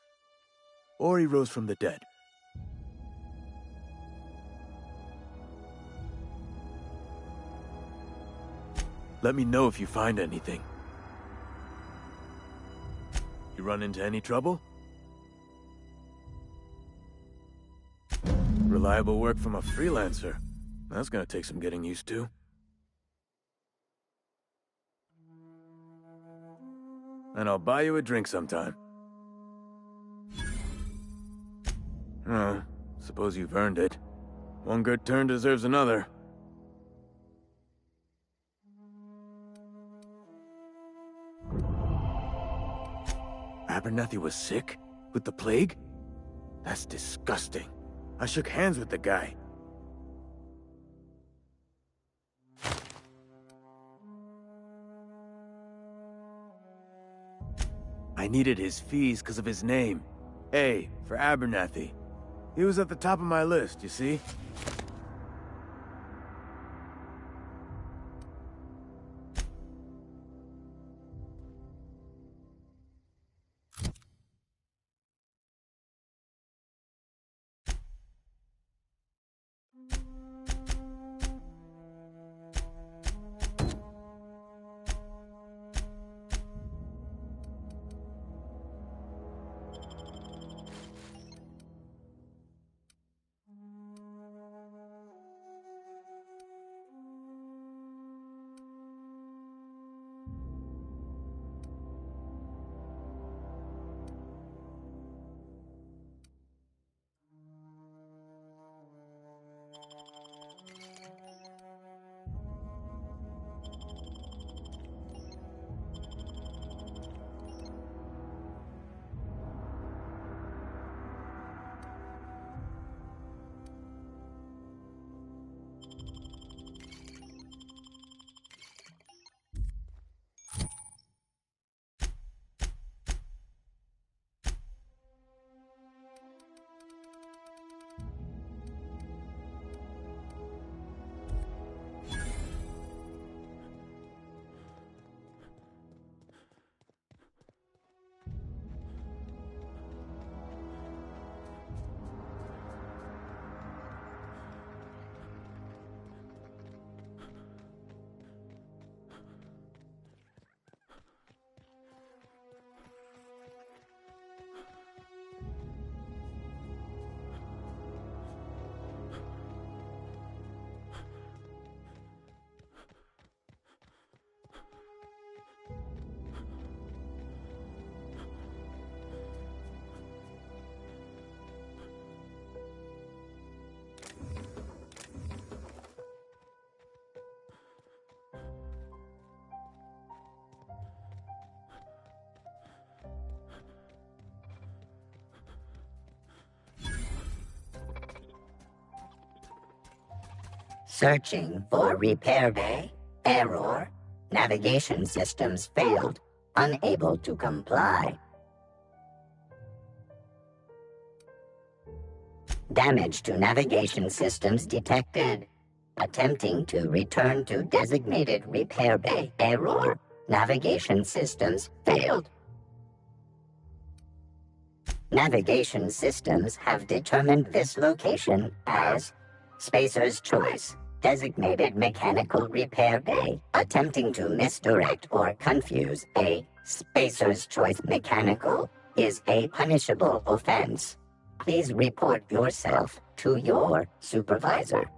Or he rose from the dead. Let me know if you find anything. You run into any trouble? Reliable work from a freelancer. That's gonna take some getting used to. And I'll buy you a drink sometime. Oh, suppose you've earned it. One good turn deserves another. Abernathy was sick? With the plague? That's disgusting. I shook hands with the guy. I needed his fees because of his name. A, for Abernathy. He was at the top of my list, you see? Searching for repair bay. Error. Navigation systems failed. Unable to comply. Damage to navigation systems detected. Attempting to return to designated repair bay. Error. Navigation systems failed. Navigation systems have determined this location as Spacer's Choice, designated mechanical repair bay. Attempting to misdirect or confuse a Spacer's Choice mechanical is a punishable offense. Please report yourself to your supervisor.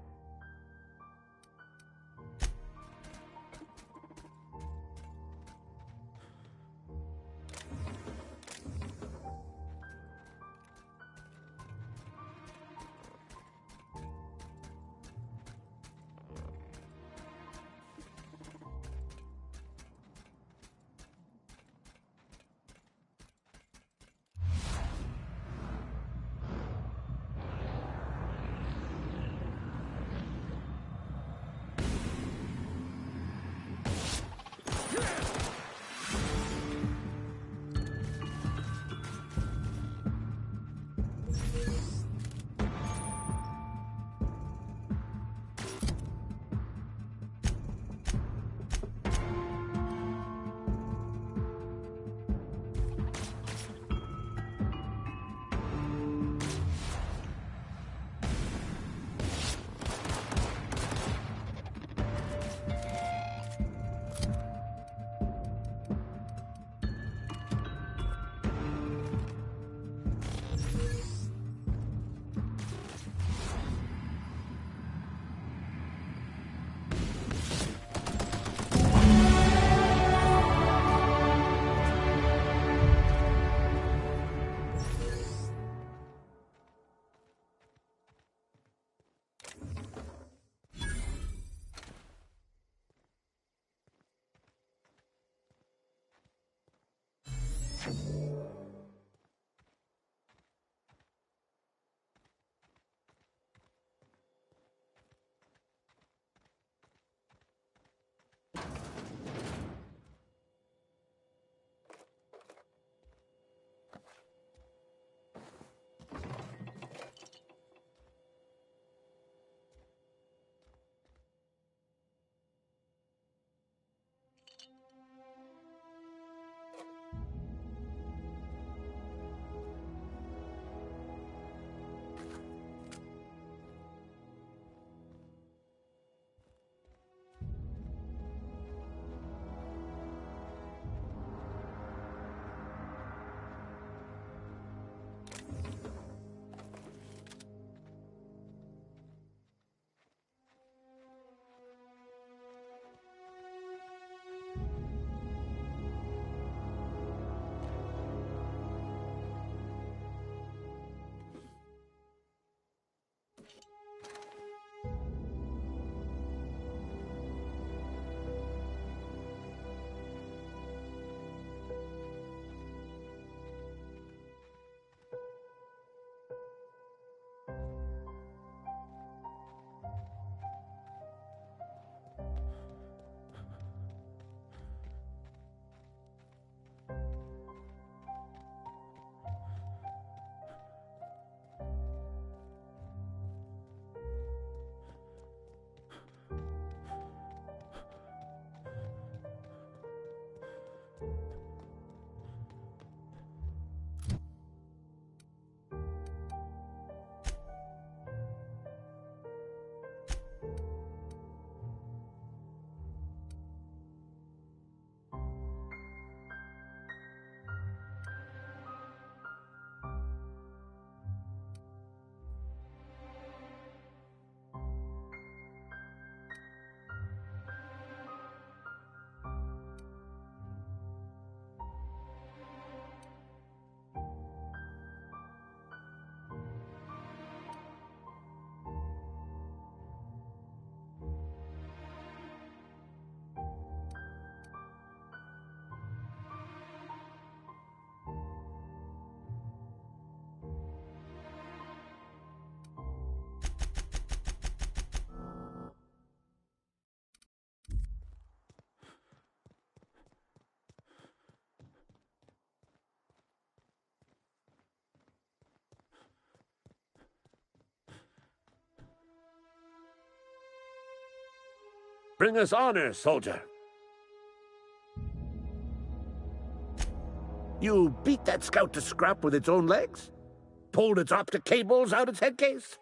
Bring us honor, soldier. You beat that scout to scrap with its own legs? Pulled its optic cables out its head case?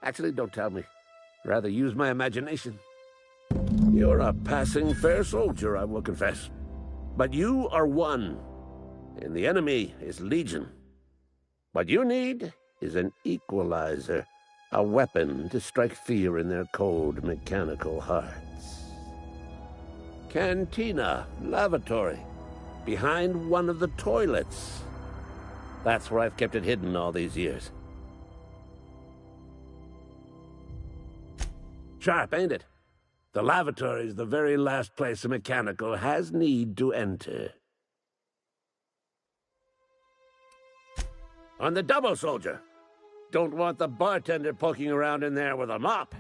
Actually, don't tell me. Rather use my imagination. You're a passing fair soldier, I will confess. But you are one, and the enemy is legion. What you need is an equalizer, a weapon to strike fear in their cold, mechanical hearts. Cantina, lavatory, behind one of the toilets. That's where I've kept it hidden all these years. Sharp, ain't it? The lavatory is the very last place a mechanical has need to enter. On the double, soldier. Don't want the bartender poking around in there with a mop.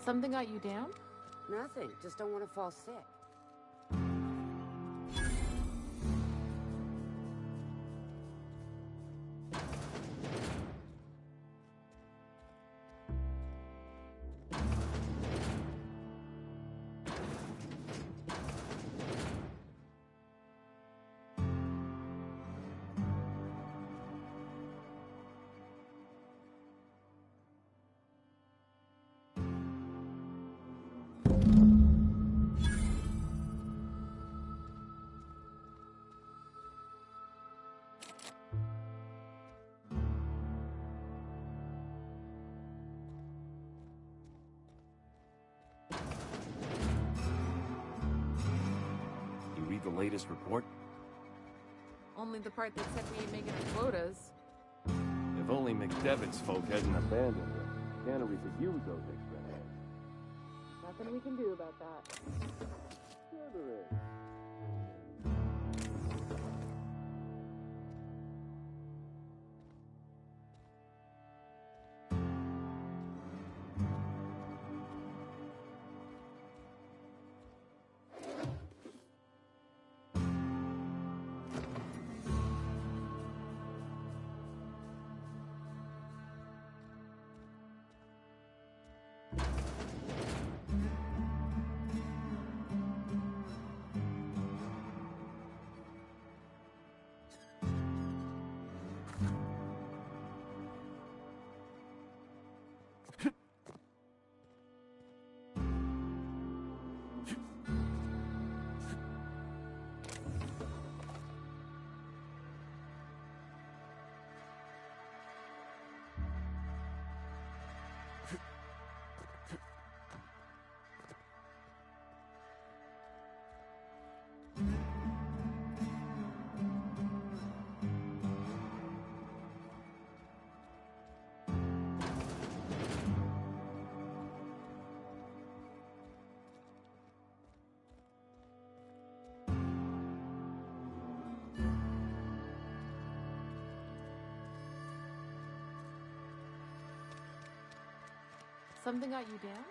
Something got you down? Nothing. Just don't want to fall sick. The latest report? Only the part that said we ain't making our quotas. If only McDevitt's folk hadn't abandoned it. Cannery could use those extra hands. Nothing we can do about that. Something got you down?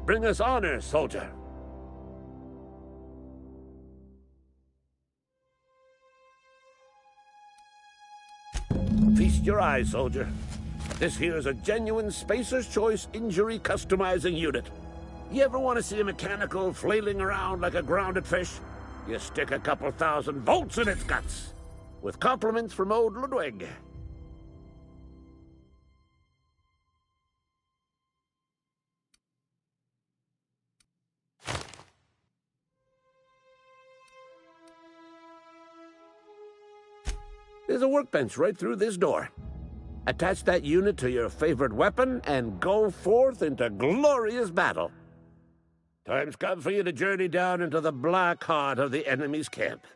Bring us honor, soldier. Feast your eyes, soldier. This here is a genuine Spacer's Choice injury customizing unit. You ever want to see a mechanical flailing around like a grounded fish? You stick a couple thousand volts in its guts. With compliments from old Ludwig. There's a workbench right through this door. Attach that unit to your favorite weapon and go forth into glorious battle. Time's come for you to journey down into the black heart of the enemy's camp.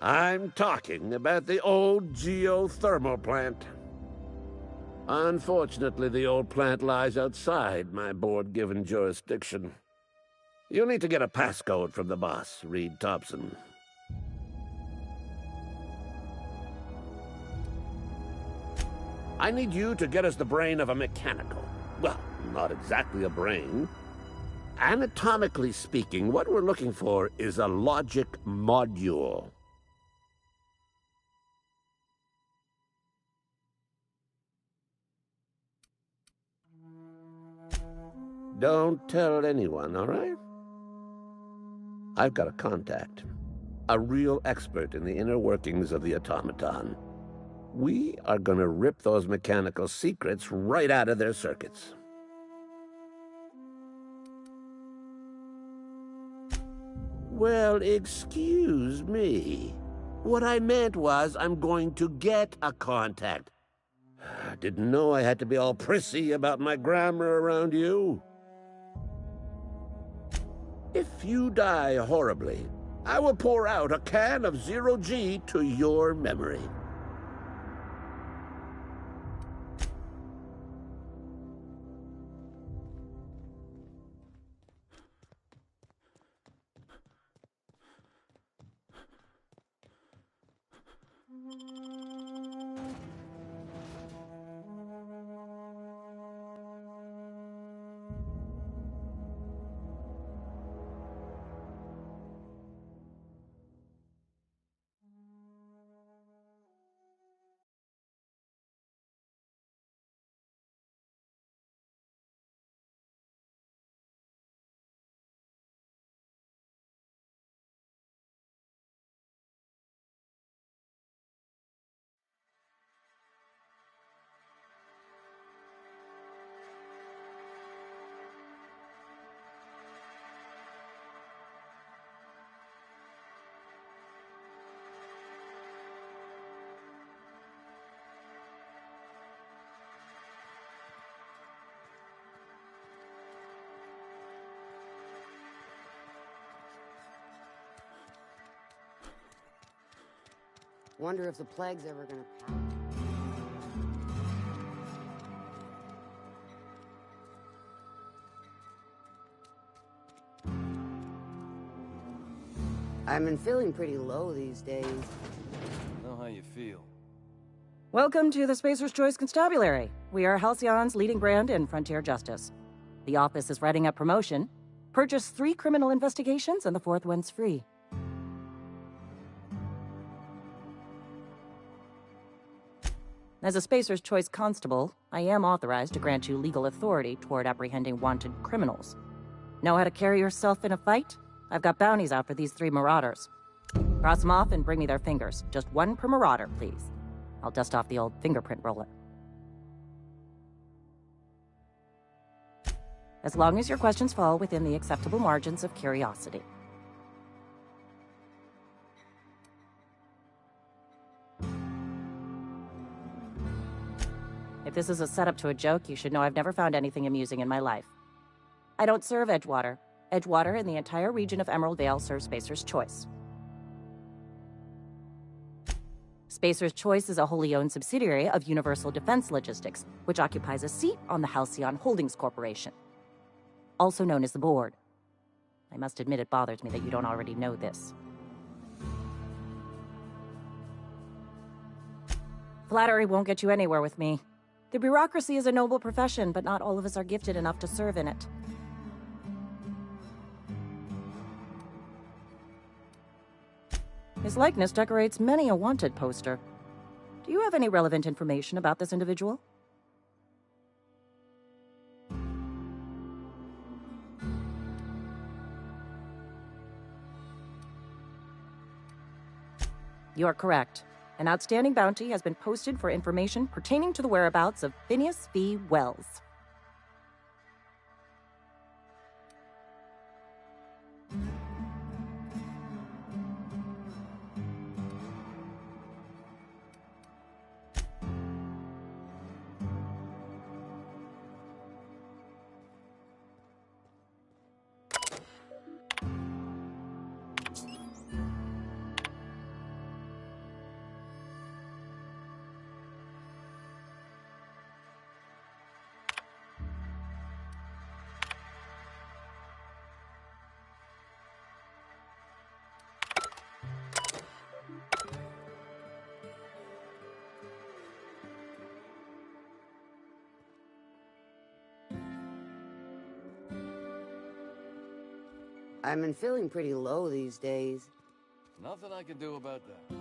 I'm talking about the old geothermal plant. Unfortunately, the old plant lies outside my board-given jurisdiction. You'll need to get a passcode from the boss, Reed Thompson. I need you to get us the brain of a mechanical. Well, not exactly a brain. Anatomically speaking, what we're looking for is a logic module. Don't tell anyone, all right? I've got a contact. A real expert in the inner workings of the automaton. We are gonna rip those mechanical secrets right out of their circuits. Well, excuse me. What I meant was I'm going to get a contact. Didn't know I had to be all prissy about my grammar around you. If you die horribly, I will pour out a can of zero-G to your memory. Wonder if the plague's ever gonna pass. I've been feeling pretty low these days. Know how you feel. Welcome to the Spacer's Choice Constabulary. We are Halcyon's leading brand in frontier justice. The office is writing up promotion. Purchase 3 criminal investigations and the 4th one's free. As a Spacer's Choice constable, I am authorized to grant you legal authority toward apprehending wanted criminals. Know how to carry yourself in a fight? I've got bounties out for these 3 marauders. Cross them off and bring me their fingers. Just 1 per marauder, please. I'll dust off the old fingerprint roller. As long as your questions fall within the acceptable margins of curiosity. If this is a setup to a joke, you should know I've never found anything amusing in my life. I don't serve Edgewater. Edgewater and the entire region of Emerald Vale serve Spacer's Choice. Spacer's Choice is a wholly owned subsidiary of Universal Defense Logistics, which occupies a seat on the Halcyon Holdings Corporation, also known as the Board. I must admit it bothers me that you don't already know this. Flattery won't get you anywhere with me. The bureaucracy is a noble profession, but not all of us are gifted enough to serve in it. His likeness decorates many a wanted poster. Do you have any relevant information about this individual? You are correct. An outstanding bounty has been posted for information pertaining to the whereabouts of Phineas V. Wells. I've been feeling pretty low these days. Nothing I can do about that.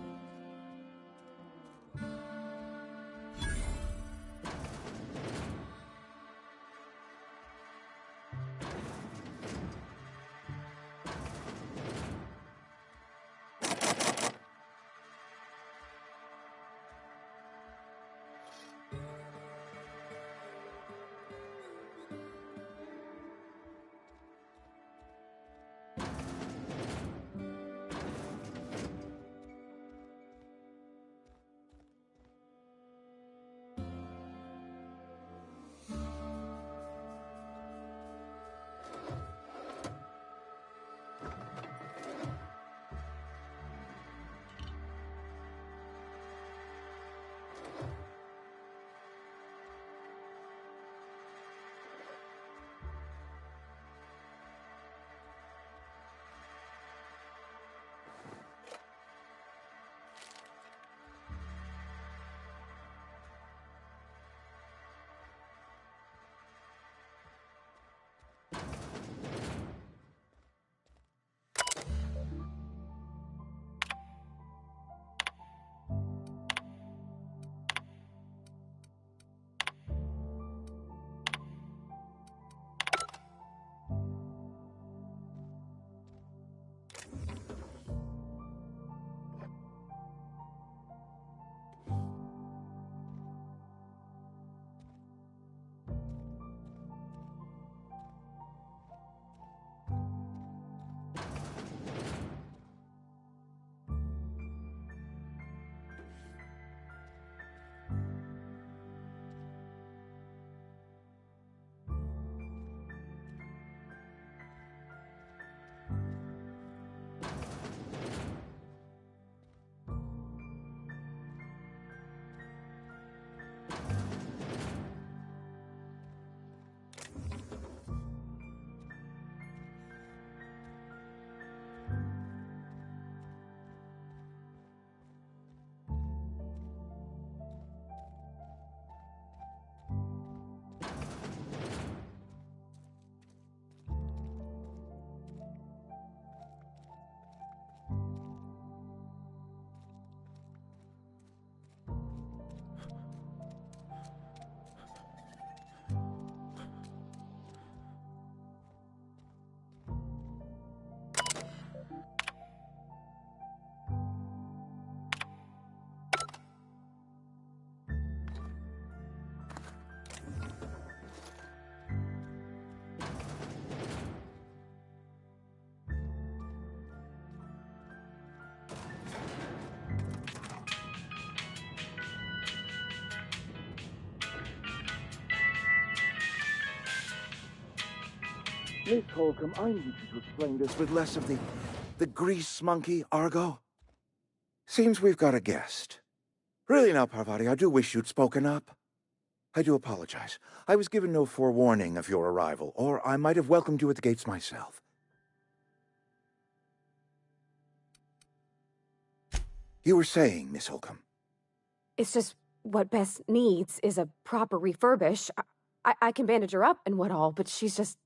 Miss Holcomb, I need you to explain this with less of the grease monkey, Argo. Seems we've got a guest. Really now, Parvati, I do wish you'd spoken up. I do apologize. I was given no forewarning of your arrival, or I might have welcomed you at the gates myself. You were saying, Miss Holcomb. It's just what Bess needs is a proper refurbish. I can bandage her up and what all, but she's just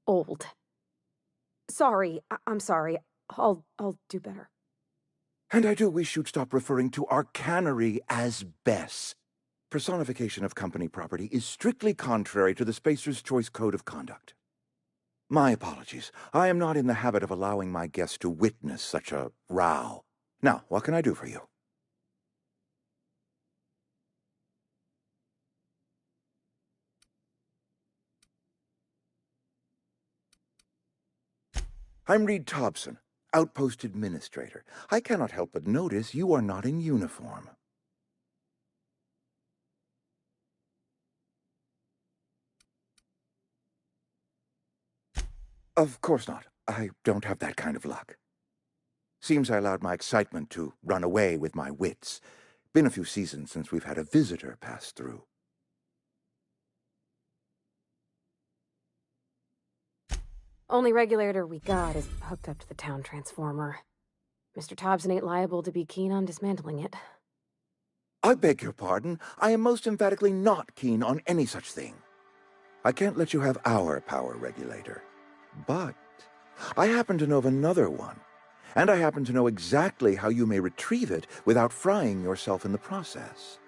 old. Sorry, I'm sorry. I'll do better. And I do wish you'd stop referring to our cannery as Bess. Personification of company property is strictly contrary to the Spacer's Choice Code of Conduct. My apologies. I am not in the habit of allowing my guests to witness such a row. Now, what can I do for you? I'm Reed Thompson, Outpost Administrator. I cannot help but notice you are not in uniform. Of course not. I don't have that kind of luck. Seems I allowed my excitement to run away with my wits. Been a few seasons since we've had a visitor pass through. Only regulator we got is hooked up to the town transformer. Mr. Thompson ain't liable to be keen on dismantling it. I beg your pardon. I am most emphatically not keen on any such thing. I can't let you have our power regulator. But I happen to know of another one. And I happen to know exactly how you may retrieve it without frying yourself in the process.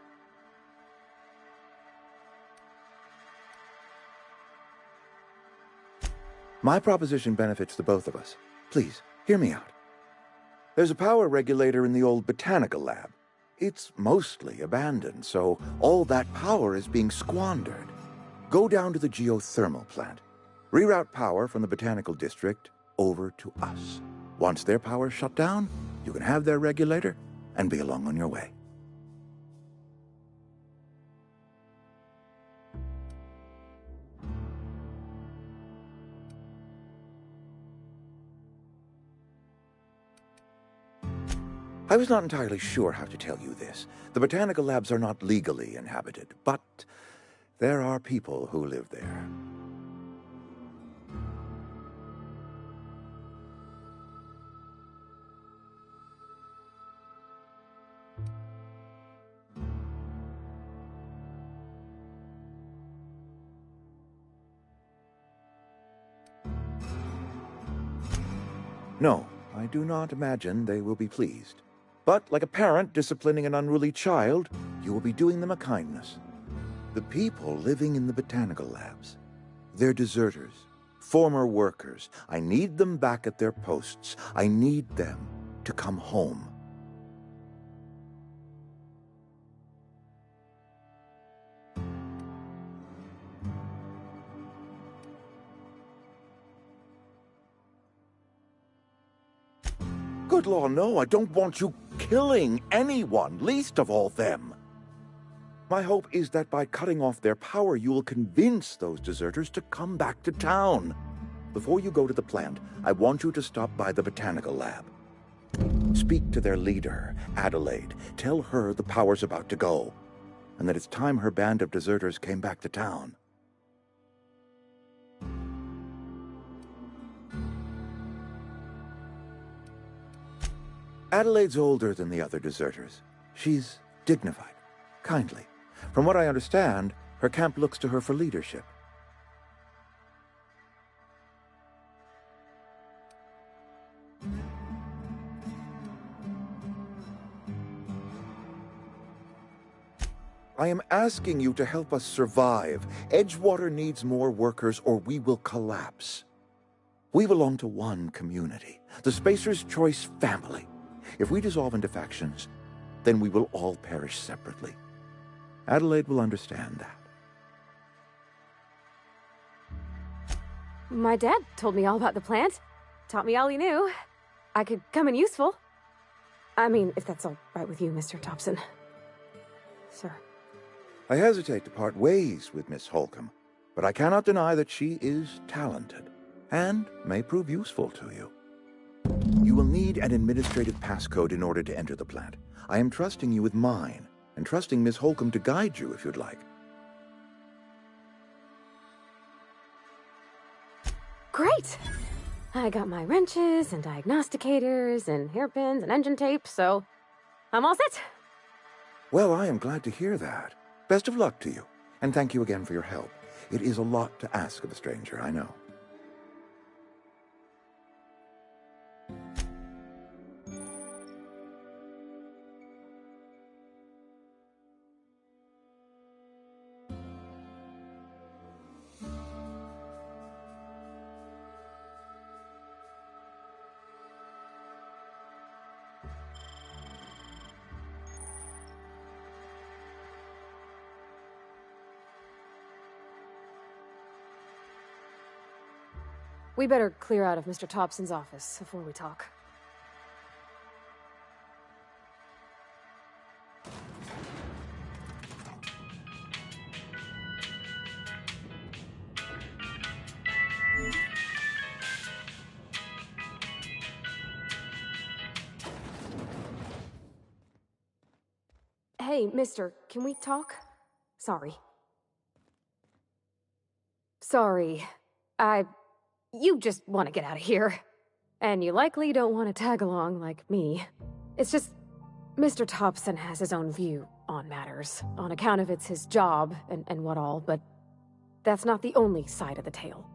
My proposition benefits the both of us. Please, hear me out. There's a power regulator in the old botanical lab. It's mostly abandoned, so all that power is being squandered. Go down to the geothermal plant. Reroute power from the botanical district over to us. Once their power's shut down, you can have their regulator and be along on your way. I was not entirely sure how to tell you this. The botanical labs are not legally inhabited, but there are people who live there. No, I do not imagine they will be pleased. But like a parent disciplining an unruly child, you will be doing them a kindness. The people living in the botanical labs, they're deserters, former workers. I need them back at their posts. I need them to come home. Good law, no, I don't want you killing anyone, least of all them. My hope is that by cutting off their power, you will convince those deserters to come back to town. Before you go to the plant, I want you to stop by the botanical lab. Speak to their leader, Adelaide. Tell her the power's about to go, and that it's time her band of deserters came back to town. Adelaide's older than the other deserters. She's dignified, kindly. From what I understand, her camp looks to her for leadership. I am asking you to help us survive. Edgewater needs more workers or we will collapse. We belong to one community, the Spacer's Choice family. If we dissolve into factions, then we will all perish separately. Adelaide will understand that. My dad told me all about the plant. Taught me all he knew. I could come in useful. I mean, if that's all right with you, Mr. Thompson. Sir. I hesitate to part ways with Miss Holcomb, but I cannot deny that she is talented and may prove useful to you. You will need an administrative passcode in order to enter the plant. I am trusting you with mine, and trusting Miss Holcomb to guide you if you'd like. Great! I got my wrenches and diagnosticators and hairpins and engine tape, so I'm all set. Well, I am glad to hear that. Best of luck to you, and thank you again for your help. It is a lot to ask of a stranger, I know. We better clear out of Mr. Thompson's office before we talk. Hey, mister, can we talk? Sorry. Sorry. You just want to get out of here. And you likely don't want to tag along like me. It's just, Mr. Thompson has his own view on matters, on account of it's his job and what all, but that's not the only side of the tale.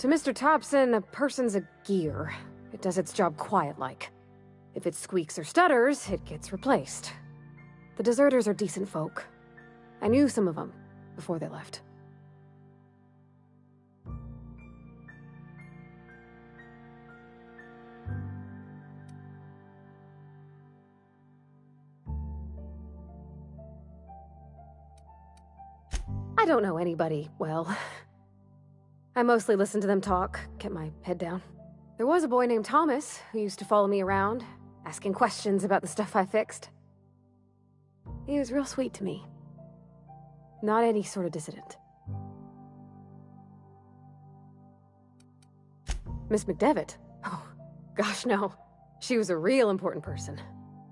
To Mr. Thompson, a person's a gear. It does its job quiet-like. If it squeaks or stutters, it gets replaced. The deserters are decent folk. I knew some of them before they left. I don't know anybody well. I mostly listened to them talk, kept my head down. There was a boy named Thomas who used to follow me around, asking questions about the stuff I fixed. He was real sweet to me. Not any sort of dissident. Miss McDevitt? Oh, gosh, no. She was a real important person.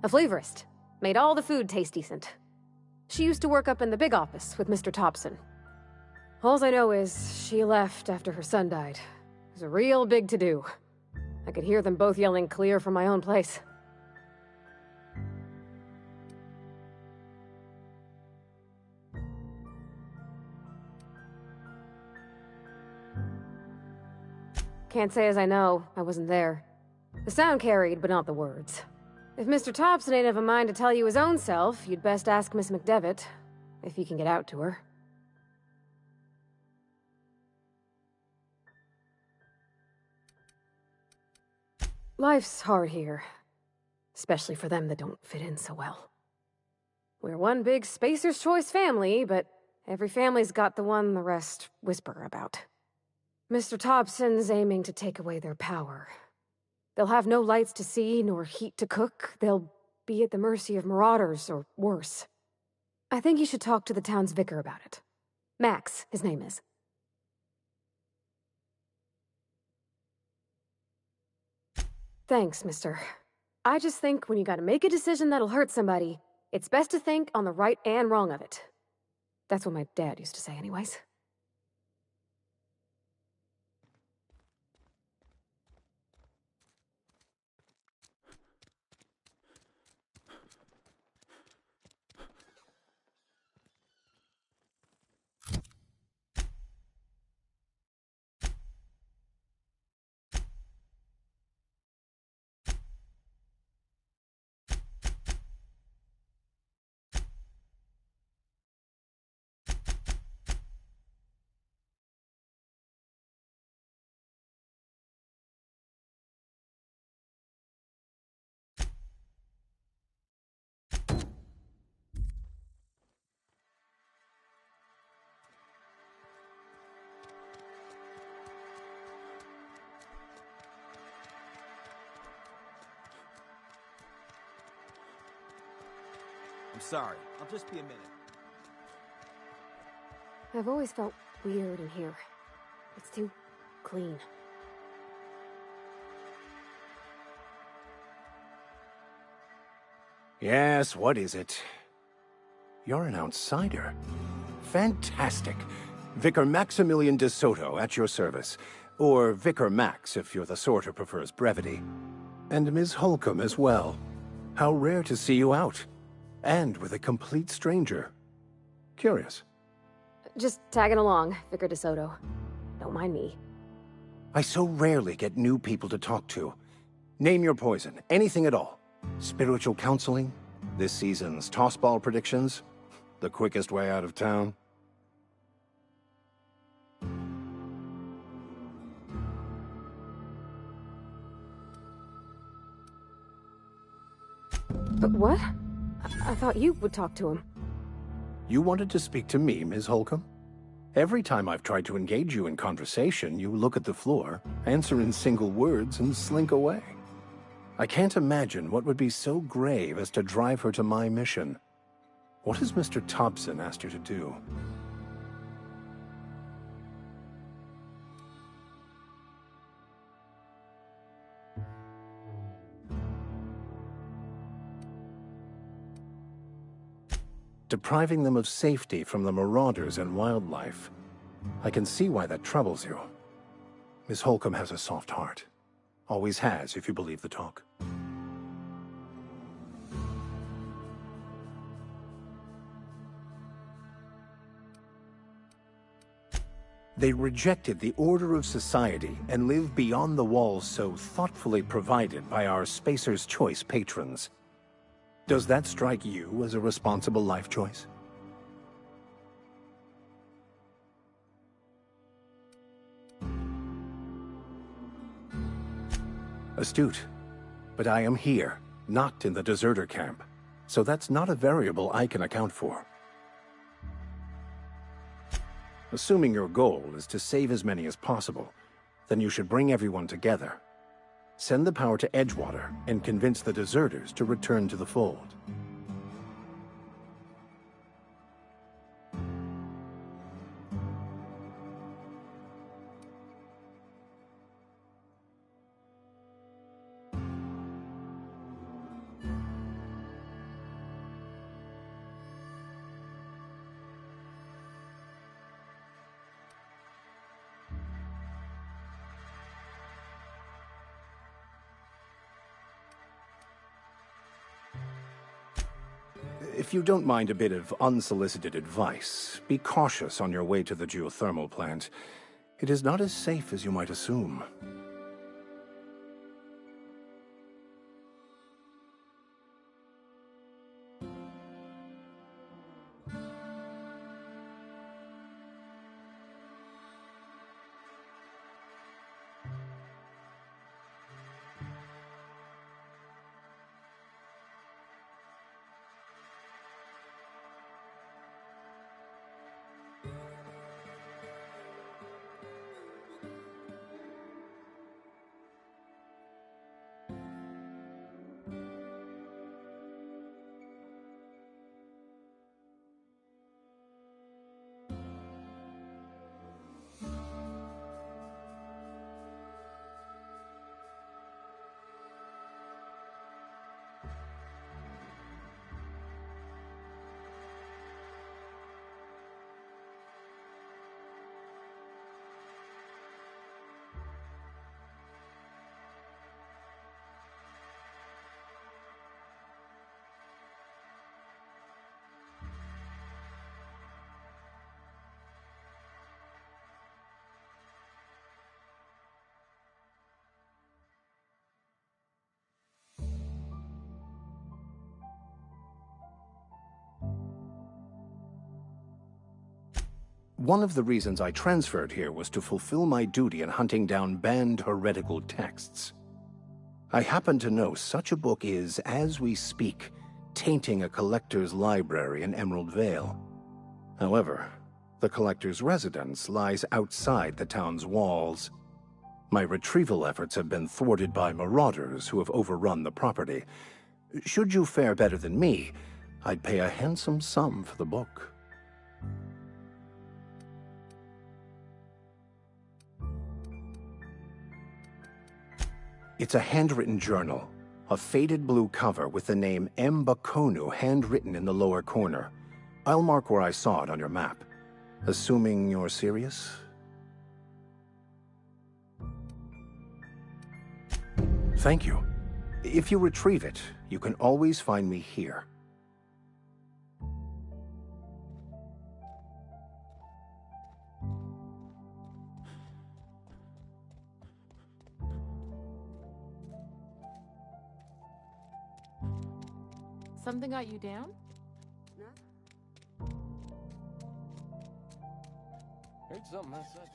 A flavorist. Made all the food taste decent. She used to work up in the big office with Mr. Thompson. All I know is she left after her son died. It was a real big to-do. I could hear them both yelling clear from my own place. Can't say as I know. I wasn't there. The sound carried, but not the words. If Mr. Thompson ain't of a mind to tell you his own self, you'd best ask Miss McDevitt, if you can get out to her. Life's hard here. Especially for them that don't fit in so well. We're one big Spacer's Choice family, but every family's got the one the rest whisper about. Mr. Thompson's aiming to take away their power. They'll have no lights to see, nor heat to cook. They'll be at the mercy of marauders, or worse. I think you should talk to the town's vicar about it. Max, his name is. Thanks, mister. I just think when you gotta make a decision that'll hurt somebody, it's best to think on the right and wrong of it. That's what my dad used to say anyways. I'm sorry. I'll just be a minute. I've always felt weird in here. It's too clean. Yes, what is it? You're an outsider. Fantastic. Vicar Maximilian de Soto at your service. Or Vicar Max, if you're the sort who prefers brevity. And Ms. Holcomb as well. How rare to see you out. And with a complete stranger. Curious. Just tagging along, Vicar DeSoto. Don't mind me. I so rarely get new people to talk to. Name your poison, anything at all. Spiritual counseling? This season's tossball predictions? The quickest way out of town? But what? I thought you would talk to him. You wanted to speak to me, Ms. Holcomb? Every time I've tried to engage you in conversation, you look at the floor, answer in single words, and slink away. I can't imagine what would be so grave as to drive her to my mission. What has Mr. Thompson asked you to do? Depriving them of safety from the marauders and wildlife. I can see why that troubles you. Miss Holcomb has a soft heart. Always has, if you believe the talk. They rejected the order of society and live beyond the walls so thoughtfully provided by our Spacer's Choice patrons. Does that strike you as a responsible life choice? Astute. But I am here, not in the deserter camp, so that's not a variable I can account for. Assuming your goal is to save as many as possible, then you should bring everyone together. Send the power to Edgewater and convince the deserters to return to the fold. If you don't mind a bit of unsolicited advice, be cautious on your way to the geothermal plant. It is not as safe as you might assume. One of the reasons I transferred here was to fulfill my duty in hunting down banned heretical texts. I happen to know such a book is, as we speak, tainting a collector's library in Emerald Vale. However, the collector's residence lies outside the town's walls. My retrieval efforts have been thwarted by marauders who have overrun the property. Should you fare better than me, I'd pay a handsome sum for the book. It's a handwritten journal, a faded blue cover with the name M. Bakonu handwritten in the lower corner. I'll mark where I saw it on your map. Assuming you're serious? Thank you. If you retrieve it, you can always find me here. Something got you down? Heard something outside.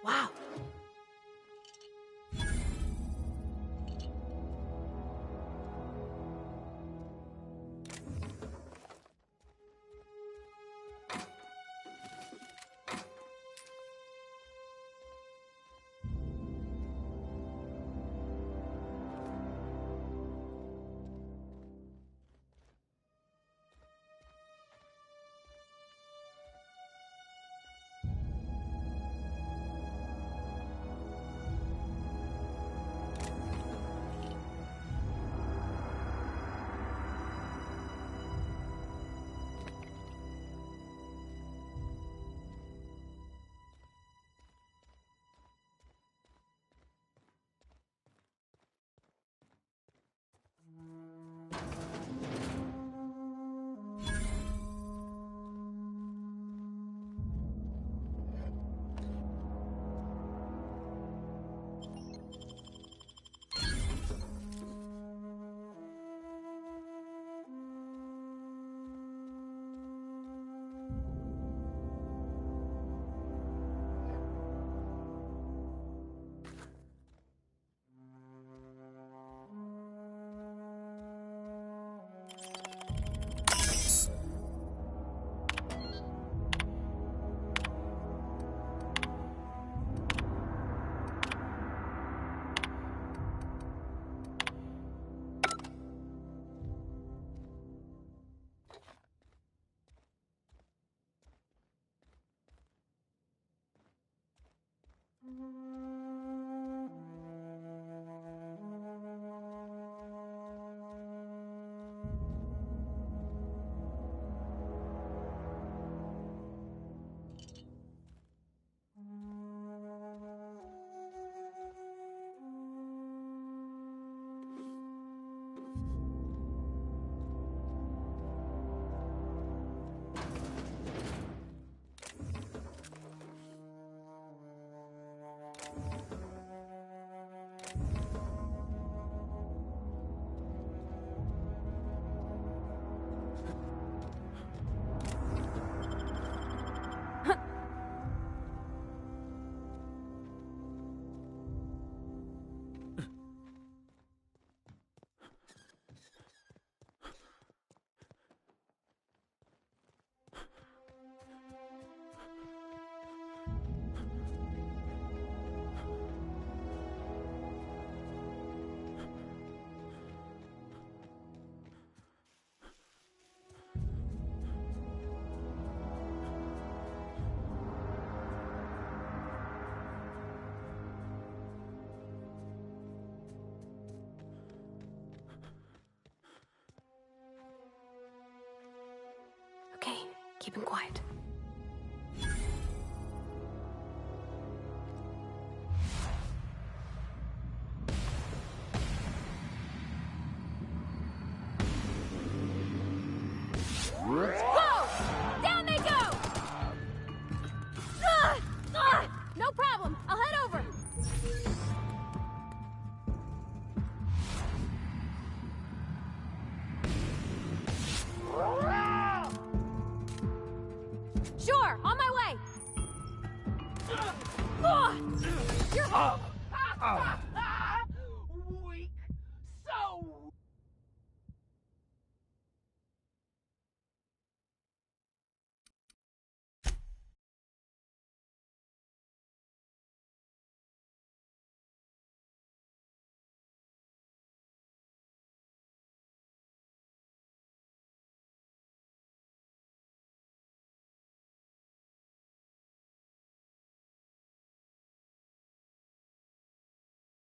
Wow. keeping quiet. Whoa! Down they go! No problem. I'll head over. Sure, on my way. You're